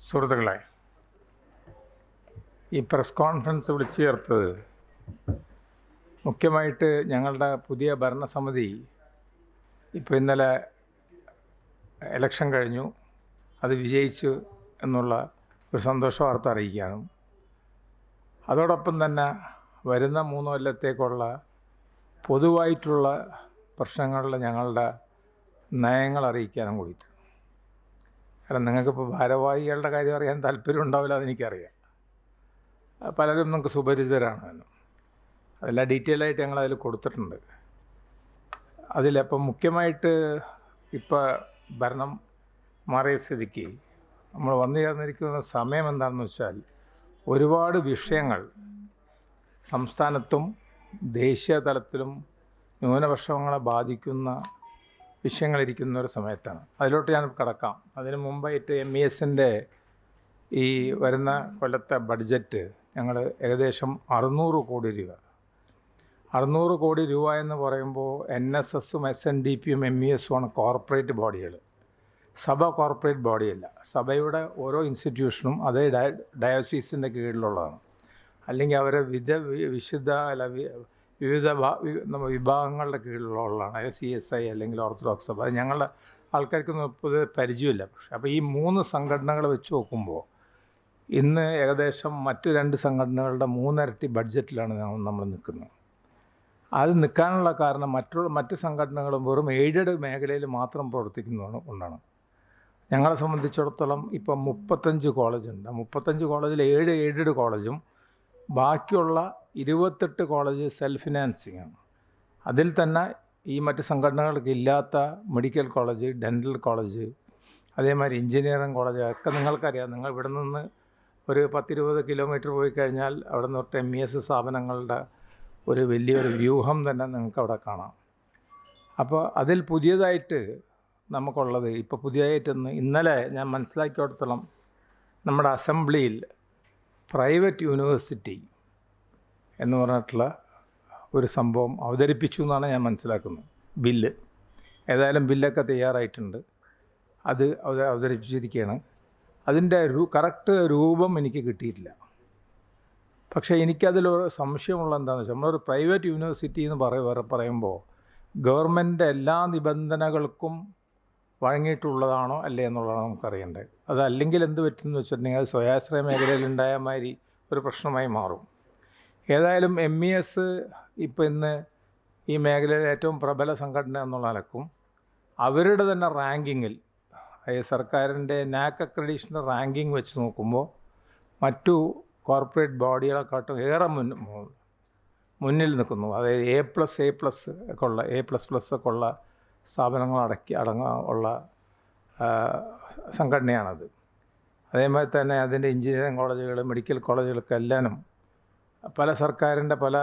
സുഹൃത്തുക്കളെ, ഈ press conference വിളിച്ചു ചേർത്തത് മുഖ്യമായിട്ട് ഞങ്ങളുടെ പുതിയ ഭരണസമിതി ഇപ്പോൾ ഇന്നലെ ഇലക്ഷൻ കഴിഞ്ഞു, അത് വിജയിച്ചു എന്നുള്ള ഒരു സന്തോഷ വാർത്ത അറിയിക്കാനും അതോടൊപ്പം തന്നെ വരുന്ന 3 കൊല്ലത്തേക്കുള്ള പൊതുവായിട്ടുള്ള പ്രശ്നങ്ങളിൽ ഞങ്ങളുടെ നയങ്ങൾ അറിയിക്കാനും കൂടി. കാരണം നിങ്ങൾക്കിപ്പോൾ ഭാരവാഹികളുടെ കാര്യം അറിയാൻ താല്പര്യം ഉണ്ടാവില്ല, അതെനിക്കറിയാം. പലരും നിങ്ങൾക്ക് സുപരിചിതരാണ്. അതെല്ലാം ഡീറ്റെയിലായിട്ട് ഞങ്ങളതിൽ കൊടുത്തിട്ടുണ്ട്. അതിലപ്പം മുഖ്യമായിട്ട് ഇപ്പോൾ ഭരണം മാറിയ സ്ഥിതിക്ക് നമ്മൾ വന്നു ചേർന്നിരിക്കുന്ന സമയം എന്താണെന്ന് വെച്ചാൽ, ഒരുപാട് വിഷയങ്ങൾ സംസ്ഥാനത്തും ദേശീയ തലത്തിലും ന്യൂനപക്ഷങ്ങളെ ബാധിക്കുന്ന വിഷയങ്ങളിരിക്കുന്ന ഒരു സമയത്താണ്. അതിലോട്ട് ഞാൻ കിടക്കാം. അതിന് മുമ്പായിട്ട് MESൻ്റെ ഈ വരുന്ന കൊല്ലത്തെ ബഡ്ജറ്റ് ഞങ്ങൾ ഏകദേശം 600 കോടി രൂപ 600 കോടി രൂപ എന്ന് പറയുമ്പോൾ NSSും SNDPയും MESുമാണ് കോർപ്പറേറ്റ് ബോഡികൾ. സഭ കോർപ്പറേറ്റ് ബോഡിയല്ല. സഭയുടെ ഓരോ ഇൻസ്റ്റിറ്റ്യൂഷനും അതേ ഡയോസീസിൻ്റെ കീഴിലുള്ളതാണ്. അല്ലെങ്കിൽ അവരെ വിവിധ വിഭാഗങ്ങളുടെ കീഴിലുള്ളതാണ്. CSI അല്ലെങ്കിൽ ഓർത്തഡോക്സ് സഭ. അത് ഞങ്ങളുടെ ആൾക്കാർക്കൊന്നും പൊതുവെ പരിചയമില്ല. പക്ഷേ അപ്പോൾ ഈ 3 സംഘടനകൾ വെച്ച് നോക്കുമ്പോൾ ഇന്ന് ഏകദേശം മറ്റ് 2 സംഘടനകളുടെ 3 ഇരട്ടി ബഡ്ജറ്റിലാണ് നമ്മൾ നിൽക്കുന്നത്. അത് നിൽക്കാനുള്ള കാരണം മറ്റ് സംഘടനകളും വെറും എയ്ഡഡ് മേഖലയിൽ മാത്രം പ്രവർത്തിക്കുന്നതാണ് കൊണ്ടാണ്. ഞങ്ങളെ സംബന്ധിച്ചിടത്തോളം ഇപ്പം 35 കോളേജുണ്ട്. 35 കോളേജിൽ 7 എയ്ഡഡ് കോളേജും ബാക്കിയുള്ള 28 കോളേജ് സെൽഫ് ഫിനാൻസിങ് ആണ്. അതിൽ തന്നെ ഈ മറ്റ് സംഘടനകൾക്ക് ഇല്ലാത്ത മെഡിക്കൽ കോളേജ്, ഡെൻ്റൽ കോളേജ്, അതേമാതിരി എഞ്ചിനീയറിംഗ് കോളേജ് ഒക്കെ നിങ്ങൾക്കറിയാം. നിങ്ങൾ ഇവിടെ നിന്ന് ഒരു 10-20 കിലോമീറ്റർ പോയി കഴിഞ്ഞാൽ അവിടെ നിന്ന് തൊട്ട് MES സ്ഥാപനങ്ങളുടെ ഒരു വലിയൊരു വ്യൂഹം തന്നെ നിങ്ങൾക്ക് അവിടെ കാണാം. അപ്പോൾ അതിൽ പുതിയതായിട്ട് നമുക്കുള്ളത് ഇപ്പോൾ ഇന്നലെ ഞാൻ മനസ്സിലാക്കിയിടത്തോളം നമ്മുടെ അസംബ്ലിയിൽ പ്രൈവറ്റ് യൂണിവേഴ്സിറ്റി എന്ന് പറഞ്ഞിട്ടുള്ള ഒരു സംഭവം അവതരിപ്പിച്ചു എന്നാണ് ഞാൻ മനസ്സിലാക്കുന്നത്. ബില്ല് ഏതായാലും ബില്ലൊക്കെ തയ്യാറായിട്ടുണ്ട്. അത് അവതരിപ്പിച്ചിരിക്കുകയാണ്. അതിൻ്റെ കറക്റ്റ് രൂപം എനിക്ക് കിട്ടിയിട്ടില്ല. പക്ഷേ എനിക്കതിലൊരു സംശയമുള്ള എന്താണെന്ന് വെച്ചാൽ, നമ്മളൊരു പ്രൈവറ്റ് യൂണിവേഴ്സിറ്റി എന്ന് പറയുമ്പോൾ ഗവൺമെൻറ് എല്ലാ നിബന്ധനകൾക്കും വഴങ്ങിയിട്ടുള്ളതാണോ അല്ലേ എന്നുള്ളതാണ് നമുക്കറിയേണ്ടത്. അതല്ലെങ്കിൽ എന്ത് പറ്റുമെന്ന് വെച്ചിട്ടുണ്ടെങ്കിൽ അത് സ്വയാശ്രയ മേഖലയിലുണ്ടായ മാതിരി ഒരു പ്രശ്നമായി മാറും. ഏതായാലും MES ഇപ്പോൾ ഇന്ന് ഈ മേഖലയിലെ ഏറ്റവും പ്രബല സംഘടന എന്നുള്ള നിലക്കും അവരുടെ തന്നെ റാങ്കിങ്ങിൽ, സർക്കാരിൻ്റെ NAC അക്രഡീഷൻ്റെ റാങ്കിങ് വെച്ച് നോക്കുമ്പോൾ മറ്റു കോർപ്പറേറ്റ് ബോഡികളെക്കാട്ടും ഏറെ മുന്നിൽ നിൽക്കുന്നു. അതായത് A+, ഒക്കെ ഉള്ള A++ ഒക്കെ ഉള്ള സ്ഥാപനങ്ങൾ ഉള്ള സംഘടനയാണത്. അതേമാതിരി തന്നെ അതിൻ്റെ എഞ്ചിനീയറിംഗ് കോളേജുകൾ, മെഡിക്കൽ കോളേജുകളൊക്കെ എല്ലാനും പല സർക്കാരിൻ്റെ പല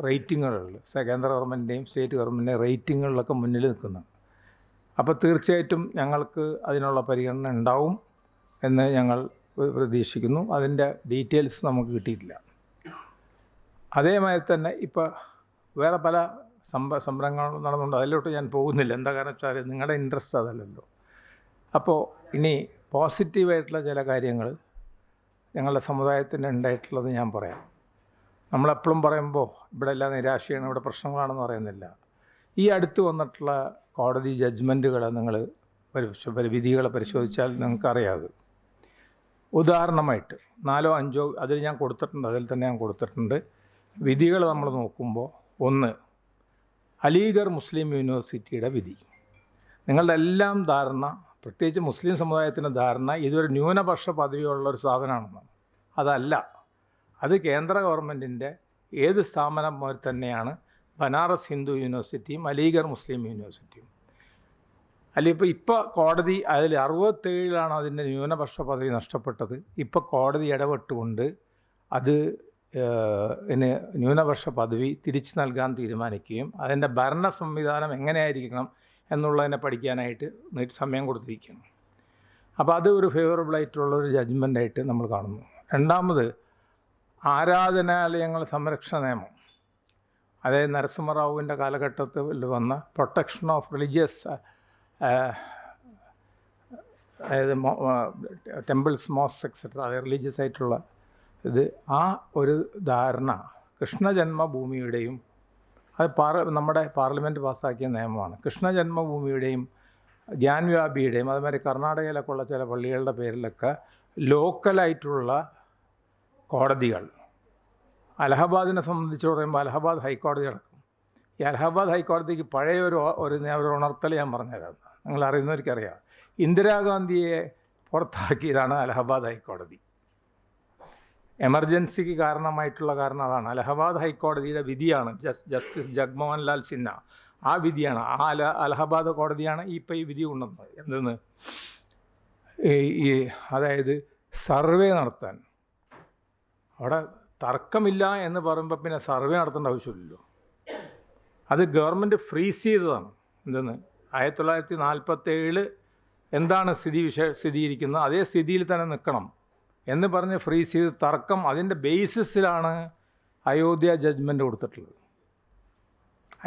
റേറ്റിങ്ങുകളിൽ, കേന്ദ്ര ഗവൺമെൻറ്റിൻ്റെയും സ്റ്റേറ്റ് ഗവൺമെൻറ്റിൻ്റെയും റേറ്റിങ്ങുകളിലൊക്കെ മുന്നിൽ നിൽക്കുന്നത്. അപ്പോൾ തീർച്ചയായിട്ടും ഞങ്ങൾക്ക് അതിനുള്ള പരിഗണന ഉണ്ടാവും എന്ന് ഞങ്ങൾ പ്രതീക്ഷിക്കുന്നു. അതിൻ്റെ ഡീറ്റെയിൽസ് നമുക്ക് കിട്ടിയിട്ടില്ല. അതേമാതിരി തന്നെ ഇപ്പോൾ വേറെ പല സംരംഭങ്ങൾ നടന്നുകൊണ്ട് അതിലോട്ട് ഞാൻ പോകുന്നില്ല. എന്താ കാരണം വെച്ചാൽ നിങ്ങളുടെ ഇൻട്രസ്റ്റ് അതല്ലല്ലോ. അപ്പോൾ ഇനി പോസിറ്റീവായിട്ടുള്ള ചില കാര്യങ്ങൾ ഞങ്ങളുടെ സമുദായത്തിന് ഉണ്ടായിട്ടുള്ളത് ഞാൻ പറയാം. നമ്മളെപ്പോഴും പറയുമ്പോൾ ഇവിടെ എല്ലാം നിരാശയാണ്, ഇവിടെ പ്രശ്നങ്ങളാണെന്ന് പറയുന്നില്ല. ഈ അടുത്ത് വന്നിട്ടുള്ള കോടതി ജഡ്ജ്മെൻറ്റുകൾ നിങ്ങൾ വിധികളെ പരിശോധിച്ചാൽ നിങ്ങൾക്കറിയാതെ. ഉദാഹരണമായിട്ട് 4-5 അതിൽ ഞാൻ കൊടുത്തിട്ടുണ്ട്. വിധികൾ നമ്മൾ നോക്കുമ്പോൾ, ഒന്ന് അലിഗർ മുസ്ലിം യൂണിവേഴ്സിറ്റിയുടെ വിധി. നിങ്ങളുടെ എല്ലാം ധാരണ, പ്രത്യേകിച്ച് മുസ്ലിം സമുദായത്തിൻ്റെ ധാരണ, ഇതൊരു ന്യൂനപക്ഷ പദവിയുള്ളൊരു സ്ഥാപനമാണെന്നാണ്. അതല്ല. അത് കേന്ദ്ര ഗവൺമെൻറ്റിൻ്റെ ഏത് സ്ഥാപനം പോലെ തന്നെയാണ് ബനാറസ് ഹിന്ദു യൂണിവേഴ്സിറ്റിയും അലിഗർ മുസ്ലിം യൂണിവേഴ്സിറ്റിയും. ഇപ്പോൾ കോടതി അതിൽ 67 അതിൻ്റെ ന്യൂനപക്ഷ പദവി നഷ്ടപ്പെട്ടത്. ഇപ്പോൾ കോടതി ഇടപെട്ടുകൊണ്ട് അത് ന്യൂനപക്ഷ പദവി തിരിച്ചു നൽകാൻ തീരുമാനിക്കുകയും അതിൻ്റെ ഭരണ സംവിധാനം എങ്ങനെയായിരിക്കണം എന്നുള്ളതിനെ പഠിക്കാനായിട്ട് സമയം കൊടുത്തിരിക്കുകയാണ്. അപ്പോൾ അത് ഒരു ഫേവറബിളായിട്ടുള്ളൊരു ജഡ്ജ്മെൻ്റായിട്ട് നമ്മൾ കാണുന്നു. രണ്ടാമത് ആരാധനാലയങ്ങൾ സംരക്ഷണ നിയമം, അതായത് നരസിംഹറാവുവിൻ്റെ കാലഘട്ടത്തിൽ വന്ന പ്രൊട്ടക്ഷൻ ഓഫ് റിലീജിയസ് അതായത് ടെമ്പിൾസ്, മോസ്ക് എക്സെട്ര, അതായത് റിലീജിയസ് ആയിട്ടുള്ള ഇത്, ആ ഒരു ധാരണ കൃഷ്ണജന്മഭൂമിയുടെയും, അത് നമ്മുടെ പാർലമെൻറ്റ് പാസ്സാക്കിയ നിയമമാണ്. കൃഷ്ണജന്മഭൂമിയുടെയും ഗ്യാൻവാപിയുടെയും അതുമാതിരി കർണാടകയിലൊക്കെ ഉള്ള ചില പള്ളികളുടെ പേരിലൊക്കെ ലോക്കലായിട്ടുള്ള കോടതികൾ, അലഹബാദിനെ സംബന്ധിച്ച് പറയുമ്പോൾ അലഹബാദ് ഹൈക്കോടതി അടക്കും. ഈ അലഹബാദ് ഹൈക്കോടതിക്ക് പഴയ ഒരു ഉണർത്തൽ ഞാൻ പറഞ്ഞുതരാം, നിങ്ങൾ അറിയുന്നവർക്കറിയാം. ഇന്ദിരാഗാന്ധിയെ പുറത്താക്കിയതാണ് അലഹബാദ് ഹൈക്കോടതി. എമർജൻസിക്ക് കാരണം അതാണ്. അലഹബാദ് ഹൈക്കോടതിയുടെ വിധിയാണ്, ജസ്റ്റിസ് ജഗ്മോഹൻ ലാൽ സിൻഹ, ആ വിധിയാണ്, ആ അലഹബാദ് കോടതിയാണ് ഇപ്പോൾ ഈ വിധി കൊണ്ടുവന്നത്. എന്തെന്ന്, ഈ അതായത് സർവേ നടത്താൻ, അവിടെ തർക്കമില്ല എന്ന് പറയുമ്പോൾ പിന്നെ സർവേ നടത്തേണ്ട ആവശ്യമില്ലല്ലോ. അത് ഗവൺമെൻറ് ഫ്രീസ് ചെയ്തതാണ്. എന്തെന്ന്, 1947 എന്താണ് സ്ഥിതിയിരിക്കുന്നത് അതേ സ്ഥിതിയിൽ തന്നെ നിൽക്കണം എന്ന് പറഞ്ഞ് ഫ്രീസ് ചെയ്ത് തർക്കം, അതിൻ്റെ ബേസിസിലാണ് അയോധ്യ ജഡ്ജ്മെൻറ്റ് കൊടുത്തിട്ടുള്ളത്.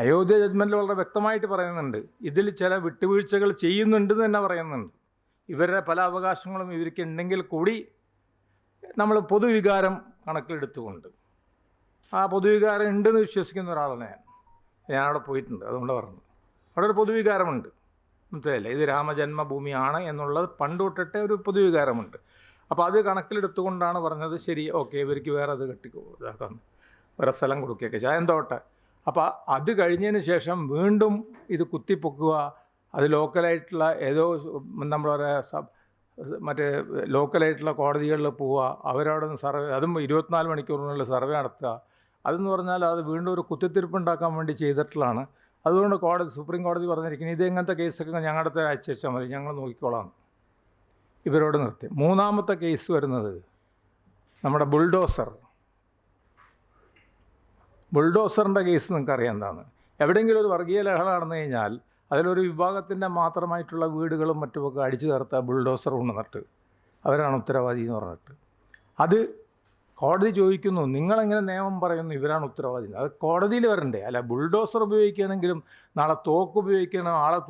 അയോധ്യ ജഡ്ജ്മെൻറ്റിൽ വളരെ വ്യക്തമായിട്ട് പറയുന്നുണ്ട്, ഇതിൽ ചില വിട്ടുവീഴ്ചകൾ ചെയ്യുന്നുണ്ടെന്ന് തന്നെ പറയുന്നുണ്ട്. ഇവരുടെ പല അവകാശങ്ങളും ഇവർക്ക് ഉണ്ടെങ്കിൽ കൂടി നമ്മൾ പൊതുവികാരം കണക്കിലെടുത്തുകൊണ്ട്, ആ പൊതുവികാരം ഉണ്ടെന്ന് വിശ്വസിക്കുന്ന ഒരാളാണ് ഞാനവിടെ പോയിട്ടുണ്ട്. അതുകൊണ്ട് പറഞ്ഞു, അവിടെ ഒരു പൊതുവികാരമുണ്ട്, മനസ്സിലായില്ലേ, ഇത് രാമജന്മഭൂമിയാണ് എന്നുള്ളത് പണ്ട് തൊട്ടിട്ടേ ഒരു പൊതുവികാരമുണ്ട്. അപ്പോൾ അത് കണക്കിലെടുത്തുകൊണ്ടാണ് പറഞ്ഞത്, ശരി, ഓക്കെ, ഇവർക്ക് വേറെ അത് ഇതാക്കാം, വേറെ സ്ഥലം കൊടുക്കുകയൊക്കെ ചായന്തോട്ടെ. അപ്പോൾ അത് കഴിഞ്ഞതിന് ശേഷം വീണ്ടും ഇത് കുത്തിപ്പൊക്കുക, അത് ലോക്കലായിട്ടുള്ള ഏതോ നമ്മൾ പറയുക മറ്റേ ലോക്കലായിട്ടുള്ള കോടതികളിൽ പോവുക, അവരവിടെ നിന്ന് സർവേ, അതും 24 മണിക്കൂറിനുള്ളിൽ സർവേ നടത്തുക. അതെന്ന് പറഞ്ഞാൽ അത് വീണ്ടും ഒരു കുത്തിത്തിരിപ്പുണ്ടാക്കാൻ വേണ്ടി ചെയ്തിട്ടുള്ളതാണ്. അതുകൊണ്ട് സുപ്രീം കോടതി പറഞ്ഞിരിക്കുന്നത്, ഇത് ഇങ്ങനത്തെ കേസൊക്കെ ഞങ്ങളുടെ അടുത്ത് അയച്ചു വെച്ചാൽ മതി, ഞങ്ങൾ നോക്കിക്കോളാം, ഇവരോട് നിർത്തി. മൂന്നാമത്തെ കേസ് വരുന്നത് നമ്മുടെ ബുൾഡോസറിൻ്റെ കേസ്. നിങ്ങൾക്കറിയാം എന്താണ്. എവിടെയെങ്കിലും ഒരു വർഗീയ ലഹള നടന്നു കഴിഞ്ഞാൽ അതിലൊരു വിഭാഗത്തിൻ്റെ മാത്രമായിട്ടുള്ള വീടുകളും മറ്റുമൊക്കെ അടിച്ചു ചേർത്ത ബുൾഡോസർ കൊണ്ടുവന്നിട്ട് അവരാണ് ഉത്തരവാദി എന്ന് പറഞ്ഞിട്ട്, അത് കോടതി ചോദിക്കുന്നു, നിങ്ങളെങ്ങനെ നിയമം പറയുന്നു ഇവരാണ് ഉത്തരവാദി? അത് കോടതിയിൽ വരണ്ടേ? അല്ല, ബുൾഡോസർ ഉപയോഗിക്കുകയാണെങ്കിലും നാളെ തോക്ക് ഉപയോഗിക്കണം, ആളെ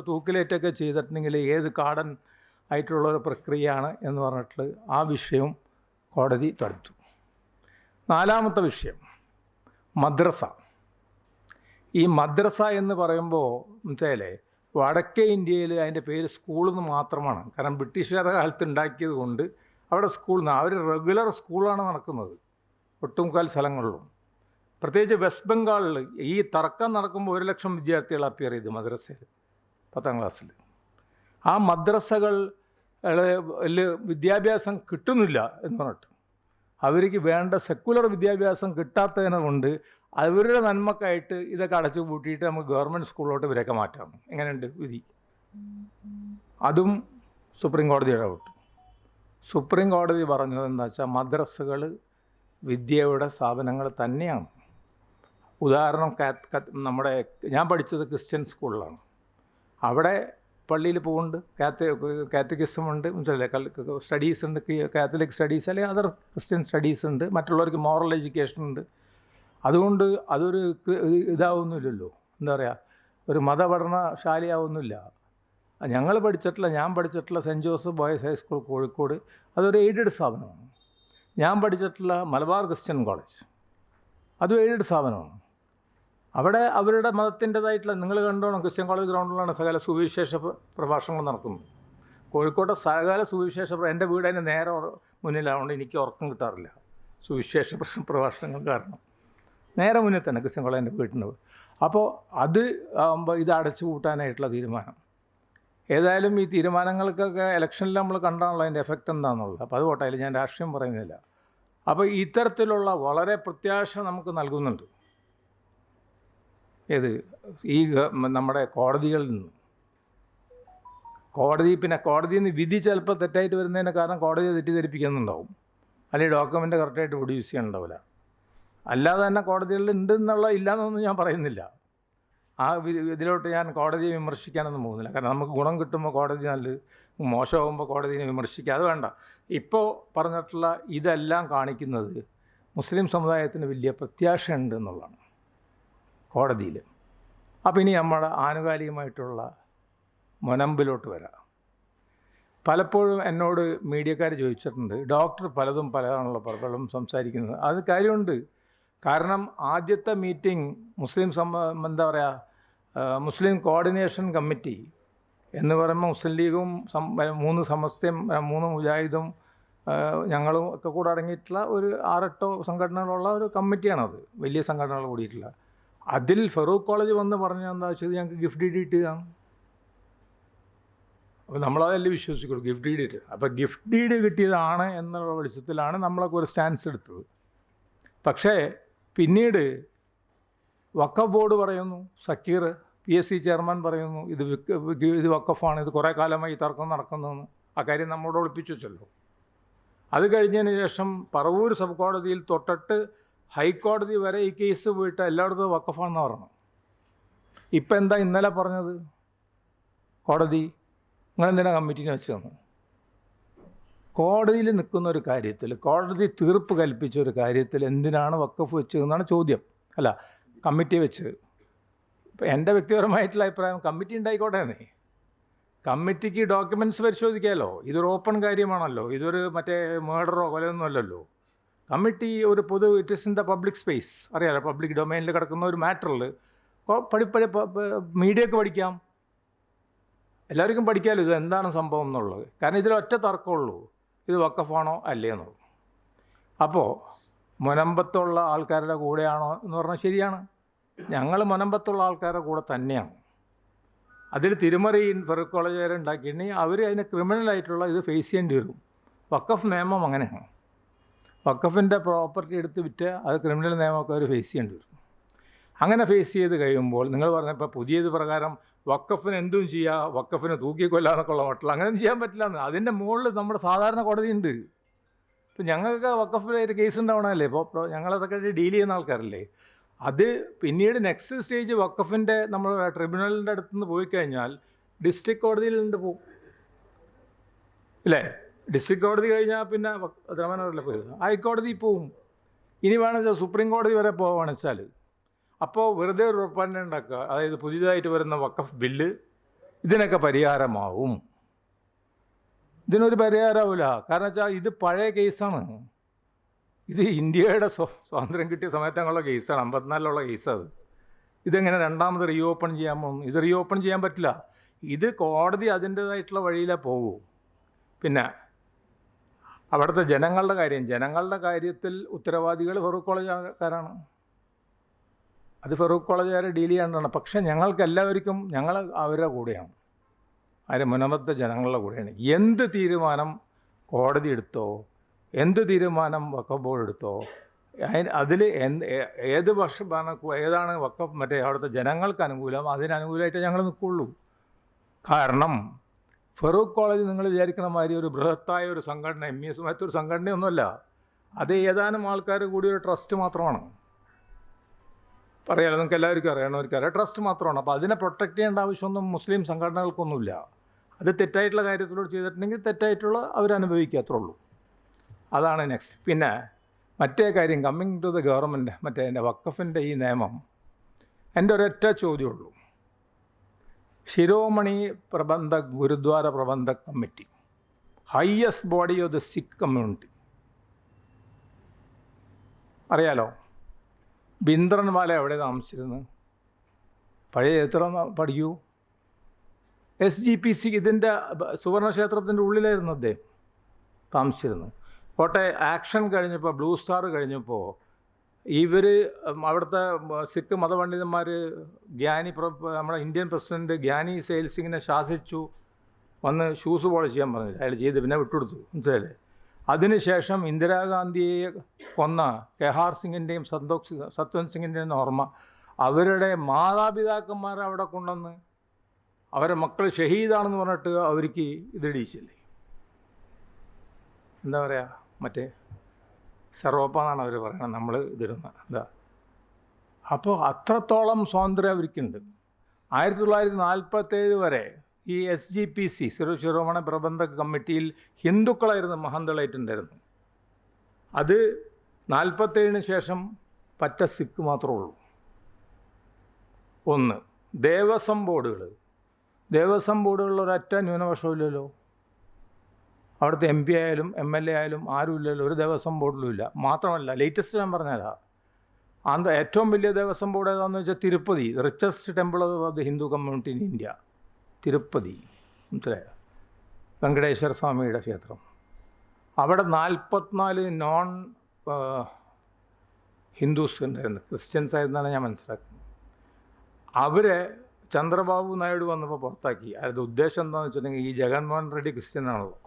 തൂക്കിലേറ്റൊക്കെ ചെയ്തിട്ടുണ്ടെങ്കിൽ ഏത് കാടൻ ആയിട്ടുള്ളൊരു പ്രക്രിയയാണ് എന്ന് പറഞ്ഞിട്ട് ആ വിഷയവും കോടതി തടുത്തു. നാലാമത്തെ വിഷയം മദ്രസ. ഈ മദ്രസ എന്ന് പറയുമ്പോൾ മനസ്സിലായില്ലേ, വടക്കേ ഇന്ത്യയിൽ അതിൻ്റെ പേര് സ്കൂളെന്ന് മാത്രമാണ്. കാരണം ബ്രിട്ടീഷുകാരുടെ കാലത്ത് ഉണ്ടാക്കിയത് കൊണ്ട് അവിടെ അവർ റെഗുലർ സ്കൂളാണ് നടക്കുന്നത് ഒട്ടുമുക്കാൽ സ്ഥലങ്ങളിലും. പ്രത്യേകിച്ച് വെസ്റ്റ് ബംഗാളിൽ ഈ തർക്കം നടക്കുമ്പോൾ 1 ലക്ഷം വിദ്യാർത്ഥികൾ അപ്പിയർ ചെയ്തു മദ്രസയിൽ 10ാം ക്ലാസ്സിൽ. ആ മദ്രസകളിൽ വിദ്യാഭ്യാസം കിട്ടുന്നില്ല എന്ന് പറഞ്ഞിട്ട്, അവർക്ക് വേണ്ട സെക്കുലർ വിദ്യാഭ്യാസം കിട്ടാത്തതിനെ കൊണ്ട് അവരുടെ നന്മക്കായിട്ട് ഇതൊക്കെ അടച്ചു പൂട്ടിയിട്ട് നമുക്ക് ഗവൺമെൻറ് സ്കൂളിലോട്ട് ഇവരൊക്കെ മാറ്റാം. എങ്ങനെയുണ്ട് വിധി? അതും സുപ്രീം കോടതി ഇടപെട്ടു. സുപ്രീം കോടതി പറഞ്ഞത് എന്താ വെച്ചാൽ, മദ്രസകൾ വിദ്യയുടെ സ്ഥാപനങ്ങൾ തന്നെയാണ്. ഉദാഹരണം, ഞാൻ പഠിച്ചത് ക്രിസ്ത്യൻ സ്കൂളിലാണ്. അവിടെ പള്ളിയിൽ പോകുന്നുണ്ട്, കാത്തക്കിസം ഉണ്ട്, സ്റ്റഡീസ് ഉണ്ട്, കാത്തലിക് സ്റ്റഡീസ് അല്ലെങ്കിൽ അതർ ക്രിസ്ത്യൻ സ്റ്റഡീസ് ഉണ്ട്, മറ്റുള്ളവർക്ക് മോറൽ എഡ്യൂക്കേഷൻ ഉണ്ട്. അതുകൊണ്ട് അതൊരു ഇതാവുന്നില്ലല്ലോ, എന്താ പറയുക, ഒരു മതപഠനശാലയാവുന്നില്ല. ഞാൻ പഠിച്ചിട്ടുള്ള Saint Joseph Boys High School Kozhikode, അതൊരു എയ്ഡഡ് സ്ഥാപനമാണ്. ഞാൻ പഠിച്ചിട്ടുള്ള മലബാർ ക്രിസ്ത്യൻ കോളേജ്, അതും എയ്ഡഡ് സ്ഥാപനമാണ്. അവിടെ അവരുടെ മതത്തിൻ്റെതായിട്ടുള്ള, നിങ്ങൾ കണ്ടോണം, ക്രിസ്ത്യൻ കോളേജ് ഗ്രൗണ്ടിലാണ് സകല സുവിശേഷ പ്രഭാഷണങ്ങൾ നടക്കുന്നത്. കോഴിക്കോട്ടെ സകല സുവിശേഷ, എൻ്റെ വീട് അതിൻ്റെ നേരെ മുന്നിലാവുകൊണ്ട് എനിക്ക് ഉറക്കം കിട്ടാറില്ല സുവിശേഷ പ്രഭാഷണങ്ങൾ കാരണം. നേരെ മുന്നിൽ തന്നെ ക്രിസ്ത്യൻ കോളേജിൻ്റെ വീട്ടിൻ്റെ. അപ്പോൾ അത് ആകുമ്പോൾ ഇത് അടച്ചു പൂട്ടാനായിട്ടുള്ള തീരുമാനം. ഏതായാലും ഈ തീരുമാനങ്ങൾക്കൊക്കെ ഇലക്ഷനിൽ നമ്മൾ കണ്ടാണല്ലോ അതിൻ്റെ എഫക്റ്റ് എന്താണെന്നുള്ളത്. അപ്പോൾ അത് പോട്ടെ, ഞാൻ രാഷ്ട്രീയം പറയുന്നില്ല. അപ്പോൾ ഇത്തരത്തിലുള്ള വളരെ പ്രത്യാശ നമുക്ക് നൽകുന്നുണ്ട് ഏത് ഈ നമ്മുടെ കോടതികളിൽ നിന്ന്. കോടതിയിൽ നിന്ന് വിധി ചിലപ്പോൾ തെറ്റായിട്ട് വരുന്നതിന് കാരണം കോടതിയെ തെറ്റിദ്ധരിപ്പിക്കുന്നുണ്ടാവും, അല്ലെങ്കിൽ ഡോക്യുമെൻ്റ് കറക്റ്റായിട്ട് പ്രൊഡ്യൂസ് ചെയ്യാനുണ്ടാവില്ല. അല്ലാതെ തന്നെ കോടതികളിൽ ഉണ്ടെന്നുള്ള ഇല്ലയെന്നൊന്നും ഞാൻ പറയുന്നില്ല. ആ ഇതിലോട്ട് ഞാൻ കോടതിയെ വിമർശിക്കാനൊന്നും പോകുന്നില്ല. കാരണം നമുക്ക് ഗുണം കിട്ടുമ്പോൾ കോടതി നല്ലത്, മോശമാകുമ്പോൾ കോടതിയെ വിമർശിക്കുക, അത് വേണ്ട. ഇപ്പോൾ പറഞ്ഞിട്ടുള്ള ഇതെല്ലാം കാണിക്കുന്നത് മുസ്ലിം സമുദായത്തിന് വലിയ പ്രത്യാശയുണ്ട് എന്നുള്ളതാണ് കോടതിയിൽ. അപ്പോൾ ഇനി നമ്മുടെ ആനുകാലികമായിട്ടുള്ള മുനമ്പിലോട്ട് വരാം. പലപ്പോഴും എന്നോട് മീഡിയക്കാർ ചോദിച്ചിട്ടുണ്ട്, ഡോക്ടർ പലതാണല്ലോ പലപ്പോഴും സംസാരിക്കുന്നത്. അത് കാര്യമുണ്ട്. കാരണം ആദ്യത്തെ മീറ്റിംഗ് എന്താ പറയുക, മുസ്ലിം കോർഡിനേഷൻ കമ്മിറ്റി എന്ന് പറയുമ്പോൾ മുസ്ലിം ലീഗും 3 സമസ്തയും 3 മുജാഹിദും ഞങ്ങളും ഒക്കെ കൂടെ അടങ്ങിയിട്ടുള്ള ഒരു 6-8 സംഘടനകളുള്ള ഒരു കമ്മിറ്റിയാണത്, വലിയ സംഘടനകൾ കൂടിയിട്ടുള്ള. അതിൽ ഫറൂഖ് കോളേജ് വന്ന് പറഞ്ഞാൽ എന്താ വെച്ചത്, ഞങ്ങൾക്ക് ഗിഫ്റ്റ് ഡീഡ് കിട്ടിയതാണ്. അപ്പോൾ നമ്മളതല്ലേ വിശ്വസിക്കുള്ളൂ, ഗിഫ്റ്റ് ഡീഡ് കിട്ടുക. അപ്പോൾ ഗിഫ്റ്റ് ഡീഡ് കിട്ടിയതാണ് എന്നുള്ള വെളിച്ചത്തിലാണ് നമ്മളൊക്കെ ഒരു സ്റ്റാൻസ് എടുത്തത്. പക്ഷേ പിന്നീട് വഖഫ് ബോർഡ് പറയുന്നു, സക്കീർ PSC ചെയർമാൻ പറയുന്നു, ഇത് വഖഫാണ്, ഇത് കുറേ കാലമായി തർക്കം നടക്കുന്നതെന്ന്. ആ കാര്യം നമ്മളോട് ഒളിപ്പിച്ചു വെച്ചല്ലോ. അത് കഴിഞ്ഞതിന് ശേഷം പറവൂർ സബ് കോടതിയിൽ തൊട്ടിട്ട് ഹൈക്കോടതി വരെ ഈ കേസ് പോയിട്ട് എല്ലായിടത്തും വഖഫാണെന്ന് പറഞ്ഞു. ഇപ്പം എന്താ ഇന്നലെ പറഞ്ഞത് കോടതി, നിങ്ങളെന്തിനാ കമ്മിറ്റിനെ വെച്ച് തന്നു? കോടതിയിൽ നിൽക്കുന്ന ഒരു കാര്യത്തിൽ, കോടതി തീർപ്പ് കൽപ്പിച്ച ഒരു കാര്യത്തിൽ എന്തിനാണ് വഖഫ് വെച്ചതെന്നാണ് ചോദ്യം. അല്ല, കമ്മിറ്റി വെച്ച്. ഇപ്പം എൻ്റെ വ്യക്തിപരമായിട്ടുള്ള അഭിപ്രായം, കമ്മിറ്റി ഉണ്ടായിക്കോട്ടെ എന്നേ. കമ്മിറ്റിക്ക് ഡോക്യുമെൻറ്റ്സ് പരിശോധിക്കാമല്ലോ. ഇതൊരു ഓപ്പൺ കാര്യമാണല്ലോ, ഇതൊരു മറ്റേ മേർഡറോ കൊലയൊന്നും അല്ലല്ലോ. കമ്മിറ്റി ഒരു it is in the public space, അറിയാലോ, പബ്ലിക് ഡൊമൈനിൽ കിടക്കുന്ന ഒരു മാറ്ററിൽ മീഡിയക്ക് പഠിക്കാം, എല്ലാവർക്കും പഠിക്കാമല്ലോ ഇത് എന്താണ് സംഭവം എന്നുള്ളത്. കാരണം ഇതിലൊറ്റ തർക്കമുള്ളൂ, ഇത് വഖഫാണോ അല്ലേ എന്നുള്ളൂ. അപ്പോൾ മുനമ്പത്തുള്ള ആൾക്കാരുടെ കൂടെയാണോ എന്ന് പറഞ്ഞാൽ ശരിയാണ്, ഞങ്ങൾ മുനമ്പത്തുള്ള ആൾക്കാരുടെ കൂടെ തന്നെയാണ്. അതിൽ തിരുമറി ഫറൂഖ് കോളേജ് വരെ ഉണ്ടാക്കിയിട്ടുണ്ടെങ്കിൽ അവർ അതിന് ക്രിമിനലായിട്ടുള്ള ഇത് ഫേസ് ചെയ്യേണ്ടി വരും. വഖഫ് നിയമം അങ്ങനെയാണ്. വഖഫിൻ്റെ പ്രോപ്പർട്ടി എടുത്ത് വിറ്റ് അത് ക്രിമിനൽ നിയമമൊക്കെ അവർ ഫേസ് ചെയ്യേണ്ടി വരും. അങ്ങനെ ഫേസ് ചെയ്ത് കഴിയുമ്പോൾ നിങ്ങൾ പറഞ്ഞപ്പോൾ പുതിയത് പ്രകാരം വഖഫിന് എന്തും ചെയ്യുക, വഖഫിന് തൂക്കിക്കൊല്ലാന്നൊക്കെ ഉള്ള മട്ടിൽ അങ്ങനെയൊന്നും ചെയ്യാൻ പറ്റില്ല. അതിൻ്റെ മുകളിൽ നമ്മുടെ സാധാരണ കോടതിയുണ്ട്. ഇപ്പം ഞങ്ങൾക്ക് വഖഫിലായിട്ട് കേസ് ഉണ്ടാവണമല്ലേ, ഇപ്പോൾ ഞങ്ങളതൊക്കെ ഡീൽ ചെയ്യുന്ന ആൾക്കാരല്ലേ. അത് പിന്നീട് നെക്സ്റ്റ് സ്റ്റേജ് വഖഫിൻ്റെ നമ്മൾ ട്രിബ്യൂണലിൻ്റെ അടുത്ത് നിന്ന് പോയി കഴിഞ്ഞാൽ ഡിസ്ട്രിക്ട് കോടതിയിൽ നിന്ന് പോകും, ഇല്ലേ? ഡിസ്ട്രിക്ട് കോടതി കഴിഞ്ഞാൽ പിന്നെ തിരുവനന്തപുരത്തിലെ പോയി ഹൈക്കോടതി പോവും. ഇനി വേണമെന്ന് വെച്ചാൽ സുപ്രീം കോടതി വരെ പോവുകയാണെന്ന് വെച്ചാൽ, അപ്പോൾ വെറുതെ ഒരു ഉറപ്പാന്നെ ഉണ്ടാക്കുക, അതായത് പുതിയതായിട്ട് വരുന്ന വഖഫ് ബില്ല് ഇതിനൊക്കെ പരിഹാരമാവും. ഇതിനൊരു പരിഹാരമാവില്ല. കാരണം വെച്ചാൽ ഇത് പഴയ കേസാണ്. ഇത് ഇന്ത്യയുടെ സ്വാതന്ത്ര്യം കിട്ടിയ സമയത്തുള്ള കേസാണ്, 54-ലുള്ള കേസാണ്. ഇതെങ്ങനെ രണ്ടാമത് റീഓപ്പൺ ചെയ്യാൻ പോകുന്നു? ഇത് റീഓപ്പൺ ചെയ്യാൻ പറ്റില്ല. ഇത് കോടതി അതിൻ്റേതായിട്ടുള്ള വഴിയിലേ പോകൂ. പിന്നെ അവിടുത്തെ ജനങ്ങളുടെ കാര്യത്തിൽ ഉത്തരവാദികൾ ഫറൂഖ് കോളേജുകാരാണ്. അത് ഫറൂഖ് കോളേജുകാരെ ഡീൽ ചെയ്യാണ്ടാണ്. പക്ഷേ ഞങ്ങൾക്ക് എല്ലാവർക്കും ഞങ്ങൾ അവരുടെ കൂടെയാണ്, മുനമ്പത്തെ ജനങ്ങളുടെ കൂടെയാണ്. എന്ത് തീരുമാനം കോടതി എടുത്തോ, എന്ത് തീരുമാനം വഖഫ് ബോർഡ് എടുത്തോ, അതിൽ ഏത് പക്ഷമാണ് ഏതാണ് വഖഫ് അവിടുത്തെ ജനങ്ങൾക്ക് അനുകൂലം, അതിനനുകൂലമായിട്ട് ഞങ്ങൾ നിൽക്കുള്ളൂ. കാരണം ഫറൂഖ് കോളേജ് നിങ്ങൾ വിചാരിക്കണ മാതിരി ഒരു ബൃഹത്തായ ഒരു സംഘടന, MES മറ്റൊരു സംഘടനയൊന്നുമല്ല. അത് ഏതാനും ആൾക്കാർ കൂടി ഒരു ട്രസ്റ്റ് മാത്രമാണ്. പറയാലോ, നിങ്ങൾക്ക് എല്ലാവർക്കും അറിയണവർക്കറിയാം, ട്രസ്റ്റ് മാത്രമാണ്. അപ്പോൾ അതിനെ പ്രൊട്ടക്റ്റ് ചെയ്യേണ്ട ആവശ്യമൊന്നും മുസ്ലിം സംഘടനകൾക്കൊന്നുമില്ല. അത് തെറ്റായിട്ടുള്ള കാര്യത്തിലൂടെ ചെയ്തിട്ടുണ്ടെങ്കിൽ തെറ്റായിട്ടുള്ള അവരനുഭവിക്കാത്രേ ഉള്ളൂ. അതാണ് നെക്സ്റ്റ്. പിന്നെ മറ്റേ കാര്യം, കമ്മിങ് ടു ദ ഗവൺമെൻറ്, എൻ്റെ വഖഫിൻ്റെ ഈ നിയമം, എൻ്റെ ഒരൊറ്റ ചോദ്യമുള്ളൂ. Shiromani Gurdwara Prabandhak committee, highest body of the Sikh community, അറിയാലോ, ബിന്ദ്രൻവാല എവിടെ താമസിച്ചിരുന്നു? പഴയ ചരിത്രം പഠിക്കൂ. SGPC ഇതിൻ്റെ സുവർണക്ഷേത്രത്തിൻ്റെ ഉള്ളിലായിരുന്നു അദ്ദേഹം താമസിച്ചിരുന്നു. കോട്ടെ ആക്ഷൻ കഴിഞ്ഞപ്പോൾ, ബ്ലൂ സ്റ്റാർ കഴിഞ്ഞപ്പോൾ ഇവർ അവിടുത്തെ സിഖ് മതപണ്ഡിതന്മാർ നമ്മുടെ ഇന്ത്യൻ പ്രസിഡൻറ്റ് ഗ്യാനി സെയിൽ സിംഗിനെ ശാസിച്ചു, വന്ന് ഷൂസ് പോളിഷ് ചെയ്യാൻ പറഞ്ഞില്ല. അയാൾ ചെയ്ത് പിന്നെ വിട്ടുകൊടുത്തു, മനസ്സിലായില്ലേ? അതിനുശേഷം ഇന്ദിരാഗാന്ധിയെ കൊന്ന കെഹാർ സിംഗിൻ്റെയും സത്വന്ത് സിംഗിൻ്റെയും ഓർമ്മ, അവരുടെ മാതാപിതാക്കന്മാരെ അവിടെ കൊണ്ടുവന്ന് അവരുടെ മക്കൾ ഷഹീദാണെന്ന് പറഞ്ഞിട്ട് അവർക്ക് ഇതിടിയിച്ചില്ലേ? എന്താ പറയുക, മറ്റേ സെറോപ്പ എന്നാണ് അവർ പറയുന്നത്, നമ്മൾ ഇതിരുന്ന എന്താ. അപ്പോൾ അത്രത്തോളം സ്വാതന്ത്ര്യം അവർക്കുണ്ട്. 1947 വരെ ഈ SGPC ശിരോമണി പ്രബന്ധക കമ്മിറ്റിയിൽ ഹിന്ദുക്കളായിരുന്നു മഹന്തളായിട്ടുണ്ടായിരുന്നു. അത് 47 ശേഷം പറ്റ സിഖ് മാത്രമേ ഉള്ളൂ. ഒന്ന്, ദേവസ്വം ബോർഡുകളിൽ ഒരൊറ്റ ന്യൂനപക്ഷമില്ലല്ലോ. അവിടുത്തെ MP ആയാലും MLA ആയാലും ആരുമില്ലല്ലോ, ഒരു ദേവസ്വം ബോർഡിലും ഇല്ല. മാത്രമല്ല, ലേറ്റസ്റ്റ് ഞാൻ പറഞ്ഞതാ, ഏറ്റവും വലിയ ദേവസ്വം ബോർഡ് ഏതാണെന്ന് വെച്ചാൽ Tirupati, richest temple of the Hindu community in India, Tirupati, മനസ്സിലായോ? വെങ്കടേശ്വര സ്വാമിയുടെ ക്ഷേത്രം. അവിടെ 44 നോൺ ഹിന്ദുസ് ഉണ്ടായിരുന്നു, ക്രിസ്ത്യൻസ് ആയിരുന്നാണ് ഞാൻ മനസ്സിലാക്കുന്നത്. അവരെ ചന്ദ്രബാബു നായിഡു വന്നപ്പോൾ പുറത്താക്കി. അതിൻ്റെ ഉദ്ദേശം എന്താണെന്ന് വെച്ചിട്ടുണ്ടെങ്കിൽ, ഈ ജഗൻമോഹൻ റെഡ്ഡി ക്രിസ്ത്യനാണല്ലോ,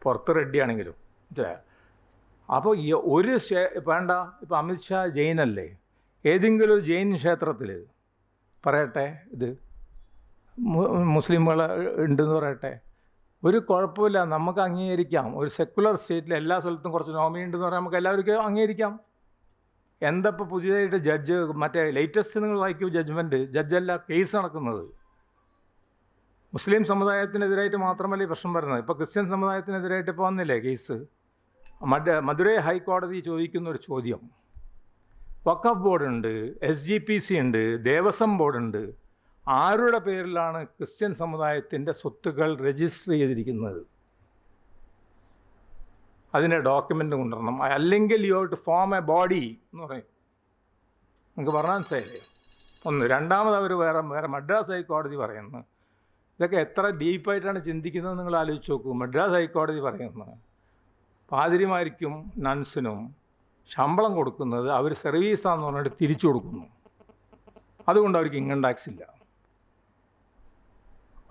പുറത്ത് റെഡ്ഡിയാണെങ്കിലും. അപ്പോൾ ഈ ഒരു വേണ്ട, ഇപ്പോൾ അമിത്ഷാ ജെയിനല്ലേ, ഏതെങ്കിലും ഒരു ജെയിൻ ക്ഷേത്രത്തിൽ പറയട്ടെ ഇത് മുസ്ലിമുകൾ ഉണ്ടെന്ന് പറയട്ടെ, ഒരു കുഴപ്പമില്ല, നമുക്ക് അംഗീകരിക്കാം. ഒരു സെക്കുലർ സ്റ്റേറ്റിൽ എല്ലാ സ്ഥലത്തും കുറച്ച് നോമിനി ഉണ്ടെന്ന് പറഞ്ഞാൽ നമുക്ക് എല്ലാവർക്കും അംഗീകരിക്കാം. എന്തപ്പോൾ പുതിയതായിട്ട് ജഡ്ജ്, മറ്റേ ലേറ്റസ്റ്റ് നിങ്ങൾ വായിക്കൂ, ജഡ്ജല്ല കേസ് നടക്കുന്നത് മുസ്ലിം സമുദായത്തിനെതിരായിട്ട് മാത്രമല്ല ഈ പ്രശ്നം വരുന്നത്. ഇപ്പോൾ ക്രിസ്ത്യൻ സമുദായത്തിനെതിരായിട്ട് ഇപ്പോൾ വന്നില്ലേ കേസ്? മധുരൈ ഹൈക്കോടതി ചോദിക്കുന്ന ഒരു ചോദ്യം, വഖഫ് ബോർഡുണ്ട്, SGPC ഉണ്ട്, ദേവസ്വം ബോർഡുണ്ട്, ആരുടെ പേരിലാണ് ക്രിസ്ത്യൻ സമുദായത്തിൻ്റെ സ്വത്തുക്കൾ രജിസ്റ്റർ ചെയ്തിരിക്കുന്നത്? അതിൻ്റെ ഡോക്യുമെൻ്റ് കൊണ്ടുവരണം. അല്ലെങ്കിൽ you have to form a body എന്ന് പറയും. നിങ്ങൾക്ക് പറഞ്ഞാൽ മനസ്സിലായില്ലേ? ഒന്ന്. രണ്ടാമത് അവർ വേറെ മദ്രാസ് ഹൈക്കോടതി പറയുന്നു. ഇതൊക്കെ എത്ര ഡീപ്പായിട്ടാണ് ചിന്തിക്കുന്നത് നിങ്ങൾ ആലോചിച്ച് നോക്കൂ. മദ്രാസ് ഹൈക്കോടതി പറയുന്നത് പാതിരിമാർക്കും നൺസിനും ശമ്പളം കൊടുക്കുന്നത് അവർ സർവീസാന്ന് പറഞ്ഞിട്ട് തിരിച്ചു കൊടുക്കുന്നു, അതുകൊണ്ട് അവർക്ക് ഇൻകം ടാക്സ് ഇല്ല.